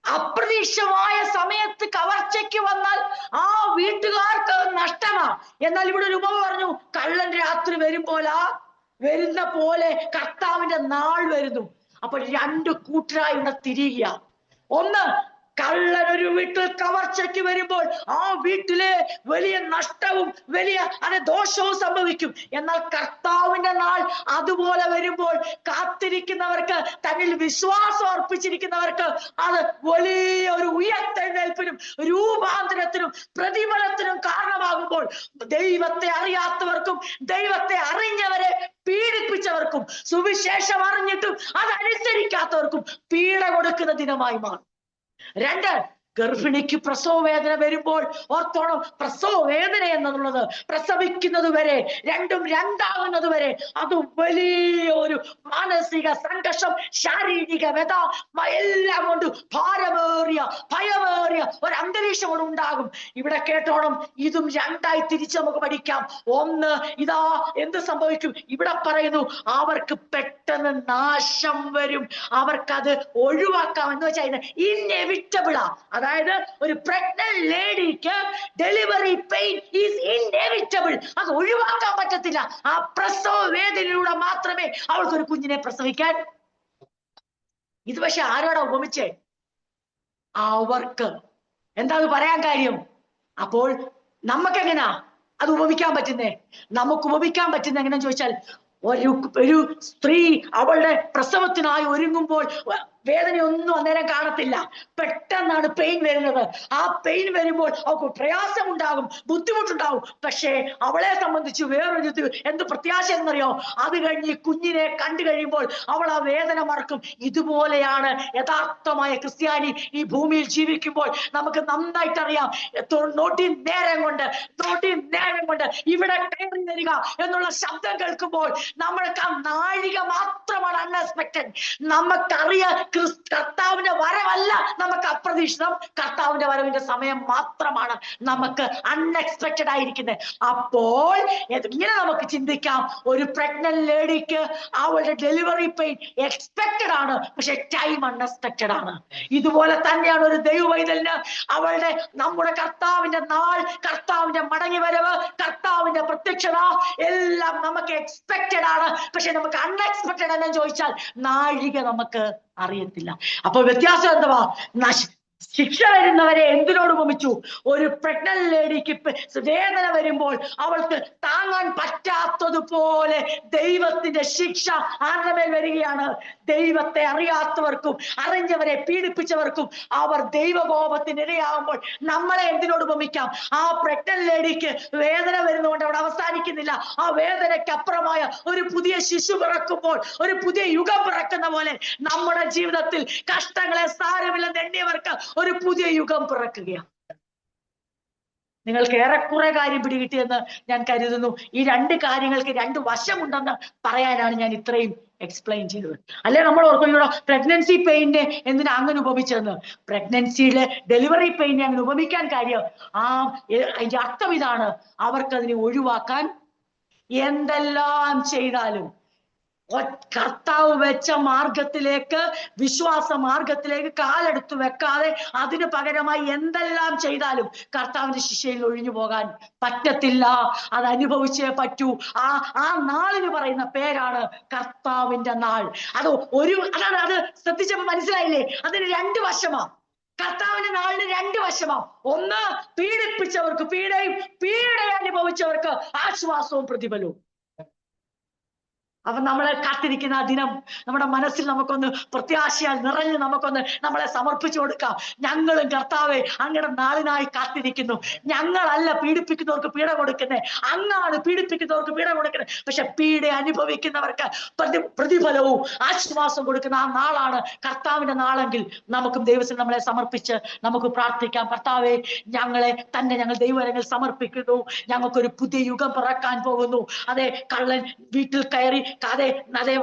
അപ്രതീക്ഷിതമായ സമയത്ത് കവർച്ചയ്ക്ക് വന്നാൽ ആ വീട്ടുകാർക്ക് നഷ്ടമാ. എന്നാൽ ഇവിടെ ഒരു ഉപമ പറഞ്ഞു, കള്ളൻ രാത്രി വരുന്ന പോലെ കർത്താവിന്റെ നാൾ വരുന്നു. അപ്പോൾ 2 കൂട്ടരായി ഇവിടെ തിരിയുക. ഒന്ന്, കള്ളൻ ഒരു വീട്ടിൽ കവർച്ചയ്ക്ക് വരുമ്പോൾ ആ വീട്ടിലെ വലിയ നഷ്ടവും വലിയ ദോഷവും സംഭവിക്കും. എന്നാൽ കർത്താവിന്റെ നാൾ അതുപോലെ വരുമ്പോൾ കാത്തിരിക്കുന്നവർക്ക്, തന്നിൽ വിശ്വാസം അർപ്പിച്ചിരിക്കുന്നവർക്ക് അത് വലിയ ഒരു ഉയർത്തെഴുന്നേൽപ്പിനും രൂപാന്തരത്തിനും പ്രതിഫലത്തിനും കാരണമാകുമ്പോൾ ദൈവത്തെ അറിയാത്തവർക്കും ദൈവത്തെ അറിഞ്ഞവരെ പീഡിപ്പിച്ചവർക്കും സുവിശേഷം അറിഞ്ഞിട്ടും അതനുസരിക്കാത്തവർക്കും പീഡ കൊടുക്കുന്ന ദിനമായി മാറും. 2, ഗർഭിണിക്ക് പ്രസവ വേദന വരുമ്പോൾ ഓർത്തോണം, പ്രസവ വേദന എന്നുള്ളത് പ്രസവിക്കുന്നത് വരെ, രണ്ടും രണ്ടാകുന്നത് വരെ അത് വലിയ ഒരു മാനസിക സംഘർഷം, ശാരീരിക വ്യത എല്ലാം കൊണ്ട് ഭാരമേറിയ ഭയമേറിയ ഒരു അന്തരീക്ഷം കൊണ്ട് ഉണ്ടാകും. ഇവിടെ കേട്ടോണം, ഇതും 2ആയി തിരിച്ച് നമുക്ക് പഠിക്കാം. ഒന്ന്, ഇതാ എന്ത് സംഭവിക്കും? ഇവിടെ പറയുന്നു അവർക്ക് പെട്ടെന്ന് നാശം വരും, അവർക്കത് ഒഴിവാക്കാം എന്ന് വെച്ചാൽ ഇൻഎവിറ്റബിളാ. അതായത് ഒരു പ്രഗ്നന്റ് ലേഡിക്ക് ഡെലിവറി പെയിൻ ഈസ് ഇൻഎവിറ്റബിൾ, അത് ഒഴിവാക്കാൻ പറ്റത്തില്ല. ആ പ്രസവ വേദനയിലൂടെ മാത്രമേ അവൾക്കൊരു കുഞ്ഞിനെ പ്രസവിക്കാൻ. ഇത് പക്ഷെ ആരോടാ ഉപമിച്ചേ? അവർക്ക്. എന്താ അത് പറയാൻ കാര്യം? അപ്പോൾ നമുക്കെങ്ങനാ അത് ഉപമിക്കാൻ പറ്റുന്നേ? നമുക്ക് ഉപമിക്കാൻ പറ്റുന്ന എങ്ങനെയാന്ന് ചോദിച്ചാൽ, ഒരു സ്ത്രീ അവളുടെ പ്രസവത്തിനായി ഒരുങ്ങുമ്പോൾ വേദനയൊന്നും അന്നേരം കാണത്തില്ല. പെട്ടെന്നാണ് പെയിൻ വരുന്നത്. ആ പെയിൻ വരുമ്പോൾ അവൾക്ക് പ്രയാസമുണ്ടാകും, ബുദ്ധിമുട്ടുണ്ടാകും. പക്ഷേ അവളെ സംബന്ധിച്ച് വേറൊരു എന്ത് പ്രത്യാശ എന്നറിയോ? അത് കഴിഞ്ഞ് ഈ കുഞ്ഞിനെ കണ്ടു കഴിയുമ്പോൾ അവൾ ആ വേദന മറക്കും. ഇതുപോലെയാണ് യഥാർത്ഥമായ ക്രിസ്ത്യാനി ഈ ഭൂമിയിൽ ജീവിക്കുമ്പോൾ. നമുക്ക് നന്നായിട്ട് അറിയാം, നേരം കൊണ്ട് ഇവിടെ കയറി വരിക എന്നുള്ള ശബ്ദം കേൾക്കുമ്പോൾ നമ്മൾക്ക് ആ നാഴിക മാത്രമാണ് അൺഎക്സ്പെക്ടഡ്. നമുക്കറിയാം കർത്താവിന്റെ വരവല്ല നമുക്ക് അപ്രതീക്ഷിതം, കർത്താവിന്റെ വരവിന്റെ സമയം മാത്രമാണ് നമുക്ക് അൺഎക്സ്പെക്ടഡ് ആയിരിക്കുന്നത്. അപ്പോൾ ഇങ്ങനെ നമുക്ക് ചിന്തിക്കാം, ഒരു പ്രഗ്നന്റ് ലേഡിക്ക് അവളുടെ ഡെലിവറി പെയിൻ എക്സ്പെക്ടഡ് ആണ്, പക്ഷെ ടൈം അൺഎക്സ്പെക്ടഡ് ആണ്. ഇതുപോലെ തന്നെയാണ് ഒരു ദൈവവൈതലിന് അവളുടെ നമ്മുടെ കർത്താവിന്റെ നാൾ, കർത്താവിന്റെ മടങ്ങി വരവ്, കർത്താവിന്റെ പ്രത്യക്ഷത എല്ലാം നമുക്ക് എക്സ്പെക്ടഡ് ആണ്. പക്ഷെ നമുക്ക് അൺഎക്സ്പെക്ടഡ് എന്ന് ചോദിച്ചാൽ നാഴിക നമുക്ക് അറിയത്തില്ല. അപ്പോൾ വ്യത്യാസം എന്തുവാ? ശിക്ഷ വരുന്നവരെ എന്തിനോട് ഉപമിച്ചു? ഒരു പ്രഗ്നന്റ് ലേഡിക്ക് വേദന വരുമ്പോൾ അവൾക്ക് താങ്ങാൻ പറ്റാത്തതുപോലെ ദൈവത്തിന്റെ ശിക്ഷ ആരുടെ മേൽ വരികയാണ്? ദൈവത്തെ അറിയാത്തവർക്കും അറിഞ്ഞവരെ പീഡിപ്പിച്ചവർക്കും അവർ ദൈവകോപത്തിന് ഇരയാകുമ്പോൾ നമ്മളെ എന്തിനോട് ഉപമിക്കാം? ആ പ്രഗ്നന്റ് ലേഡിക്ക് വേദന വരുന്നതുകൊണ്ട് അവിടെ അവസാനിക്കുന്നില്ല. ആ വേദനയ്ക്ക് അപ്പുറമായ ഒരു പുതിയ ശിശു പിറക്കുമ്പോൾ, ഒരു പുതിയ യുഗം പിറക്കുന്ന പോലെ നമ്മുടെ ജീവിതത്തിൽ കഷ്ടങ്ങളെ സാരമില്ലെന്ന് എണ്ണിയവർക്ക് ഒരു പുതിയ യുഗം പിറക്കുകയാണ്. നിങ്ങൾക്ക് ഏറെക്കുറെ കാര്യം പിടികിട്ടിയെന്ന് ഞാൻ കരുതുന്നു. ഈ രണ്ട് കാര്യങ്ങൾക്ക് രണ്ട് വശമുണ്ടെന്ന് പറയാനാണ് ഞാൻ ഇത്രയും എക്സ്പ്ലെയിൻ ചെയ്തത്. അല്ലെ നമ്മൾ ഓർക്കുന്നോ പ്രഗ്നൻസി പെയിനെ എന്തിനാ അങ്ങനെ ഉപമിച്ചെന്ന്? പ്രഗ്നൻസിയിലെ ഡെലിവറി പെയിനെ അങ്ങനെ ഉപമിക്കാൻ കാര്യം അതിന്റെ അർത്ഥം ഇതാണ്: അവർക്കതിനെ ഒഴിവാക്കാൻ എന്തെല്ലാം ചെയ്താലും കർത്താവ് വെച്ച മാർഗത്തിലേക്ക്, വിശ്വാസ മാർഗത്തിലേക്ക് കാലെടുത്ത് വെക്കാതെ അതിന് പകരമായി എന്തെല്ലാം ചെയ്താലും കർത്താവിന്റെ ശിക്ഷയിൽ ഒഴിഞ്ഞു പോകാൻ പറ്റത്തില്ല. അത് അനുഭവിച്ചേ പറ്റൂ. ആ നാളിന് പറയുന്ന പേരാണ് കർത്താവിന്റെ നാൾ. അതാണ് അത് ശ്രദ്ധിച്ചപ്പോ മനസ്സിലായില്ലേ? അതിന് രണ്ട് വശമാ. കർത്താവിന്റെ നാളിന് രണ്ട് വശമാ. ഒന്ന്, പീഡിപ്പിച്ചവർക്ക് പീഡയും, പീഡ അനുഭവിച്ചവർക്ക് ആശ്വാസവും പ്രതിഫലവും. അപ്പൊ നമ്മളെ കാത്തിരിക്കുന്ന ആ ദിനം നമ്മുടെ മനസ്സിൽ നമുക്കൊന്ന് പ്രത്യാശയാൽ നിറഞ്ഞ് നമുക്കൊന്ന് നമ്മളെ സമർപ്പിച്ചു കൊടുക്കാം. ഞങ്ങളും കർത്താവേ അങ്ങയുടെ നാളിനായി കാത്തിരിക്കുന്നു. ഞങ്ങളല്ല പീഡിപ്പിക്കുന്നവർക്ക് പീഡ കൊടുക്കുന്നത്, അങ്ങാണ് പീഡിപ്പിക്കുന്നവർക്ക് പീഡ കൊടുക്കുന്നത്. പക്ഷെ പീഡ അനുഭവിക്കുന്നവർക്ക് പ്രതിഫലവും ആശ്വാസവും കൊടുക്കുന്ന ആ നാളാണ് കർത്താവിന്റെ നാളെങ്കിൽ നമുക്കും ദൈവത്തിൽ നമ്മളെ സമർപ്പിച്ച് നമുക്ക് പ്രാർത്ഥിക്കാം. കർത്താവേ, ഞങ്ങൾ ദൈവരങ്ങൾ സമർപ്പിക്കുന്നു. ഞങ്ങൾക്കൊരു പുതിയ യുഗം പിറക്കാൻ പോകുന്നു. അതെ, കള്ളൻ വീട്ടിൽ കയറി അതേ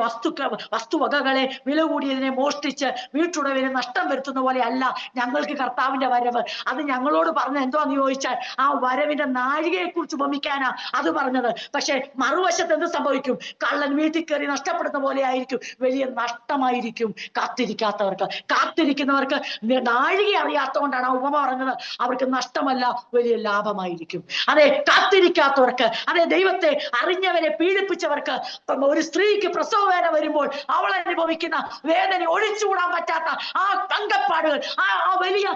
വസ്തുവകകളെ വില കൂടിയതിനെ മോഷ്ടിച്ച് വീട്ടുടവിന് നഷ്ടം വരുത്തുന്ന പോലെ അല്ല ഞങ്ങൾക്ക് കർത്താവിന്റെ വരവ്. അത് ഞങ്ങളോട് പറഞ്ഞ എന്താന്ന് ചോദിച്ചാൽ ആ വരവിന്റെ നാഴികയെ കുറിച്ച് ഉപമിക്കാനാ അത് പറഞ്ഞത്. പക്ഷെ മറുവശത്ത് എന്ത് സംഭവിക്കും? കള്ളൻ വീട്ടിൽ കയറി നഷ്ടപ്പെടുന്ന പോലെ ആയിരിക്കും, വലിയ നഷ്ടമായിരിക്കും കാത്തിരിക്കുന്നവർക്ക് നാഴിക അറിയാത്തതുകൊണ്ടാണ് ആ ഉപമ പറഞ്ഞത്. അവർക്ക് നഷ്ടമല്ല, വലിയ ലാഭമായിരിക്കും. അതെ, കാത്തിരിക്കാത്തവർക്ക്, അതെ ദൈവത്തെ അറിഞ്ഞവരെ പീഡിപ്പിച്ചവർക്ക്, ഒരു സ്ത്രീക്ക് പ്രസവ വേദന വരുമ്പോൾ അവൾ അനുഭവിക്കുന്ന വേദന ഒഴിച്ചുകൂടാൻ പറ്റാത്ത ആ പങ്കപ്പാടുകൾ, ആ വലിയ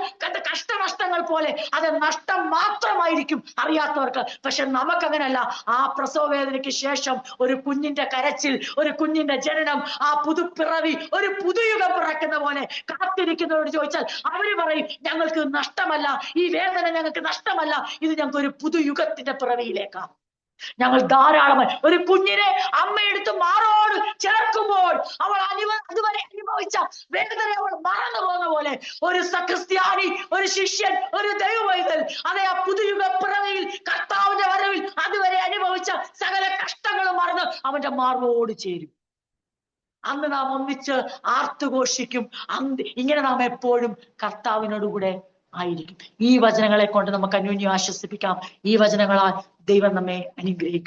കഷ്ടനഷ്ടങ്ങൾ പോലെ അത് നഷ്ടം മാത്രമായിരിക്കും അറിയാത്തവർക്ക്. പക്ഷെ നമുക്കങ്ങനല്ല. ആ പ്രസവ വേദനയ്ക്ക് ശേഷം ഒരു കുഞ്ഞിന്റെ കരച്ചിൽ, ഒരു കുഞ്ഞിന്റെ ജനനം, ആ പുതുപ്പിറവി, ഒരു പുതുയുഗം പിറക്കുന്ന പോലെ കാത്തിരിക്കുന്നവരോട് ചോദിച്ചാൽ അവര് പറയും, ഞങ്ങൾക്ക് നഷ്ടമല്ല, ഈ വേദന ഞങ്ങൾക്ക് നഷ്ടമല്ല, ഇത് ഞങ്ങൾക്ക് ഒരു പുതുയുഗത്തിന്റെ പിറവിയിലേക്കാണ്. ഞങ്ങൾ ധാരാളമായി ഒരു കുഞ്ഞിനെ അമ്മയെടുത്ത് മാറോട് ചേർക്കുമ്പോൾ അവൾ അതുവരെ അനുഭവിച്ച വേദന അവൾ മറന്നു പോകുന്ന പോലെ ഒരു ക്രിസ്ത്യാനി, ഒരു ശിഷ്യൻ, ഒരു ദൈവവൈതൽ അതേ ആ പുതുയുഗ പിറവിയിൽ കർത്താവിന്റെ വരവിൽ അതുവരെ അനുഭവിച്ച സകല കഷ്ടങ്ങളും മറന്ന് അവന്റെ മാർവോട് ചേരും. അന്ന് നാം ഒന്നിച്ച് ആർത്തുഘോഷിക്കും. ഇങ്ങനെ നാം എപ്പോഴും കർത്താവിനോടുകൂടെ ആയിരിക്കും. ഈ വചനങ്ങളെ കൊണ്ട് നമുക്ക് അന്യോന്യം ആശ്വസിപ്പിക്കാം. ഈ വചനങ്ങളാൽ ദൈവം നമ്മെ അനുഗ്രഹിക്കും.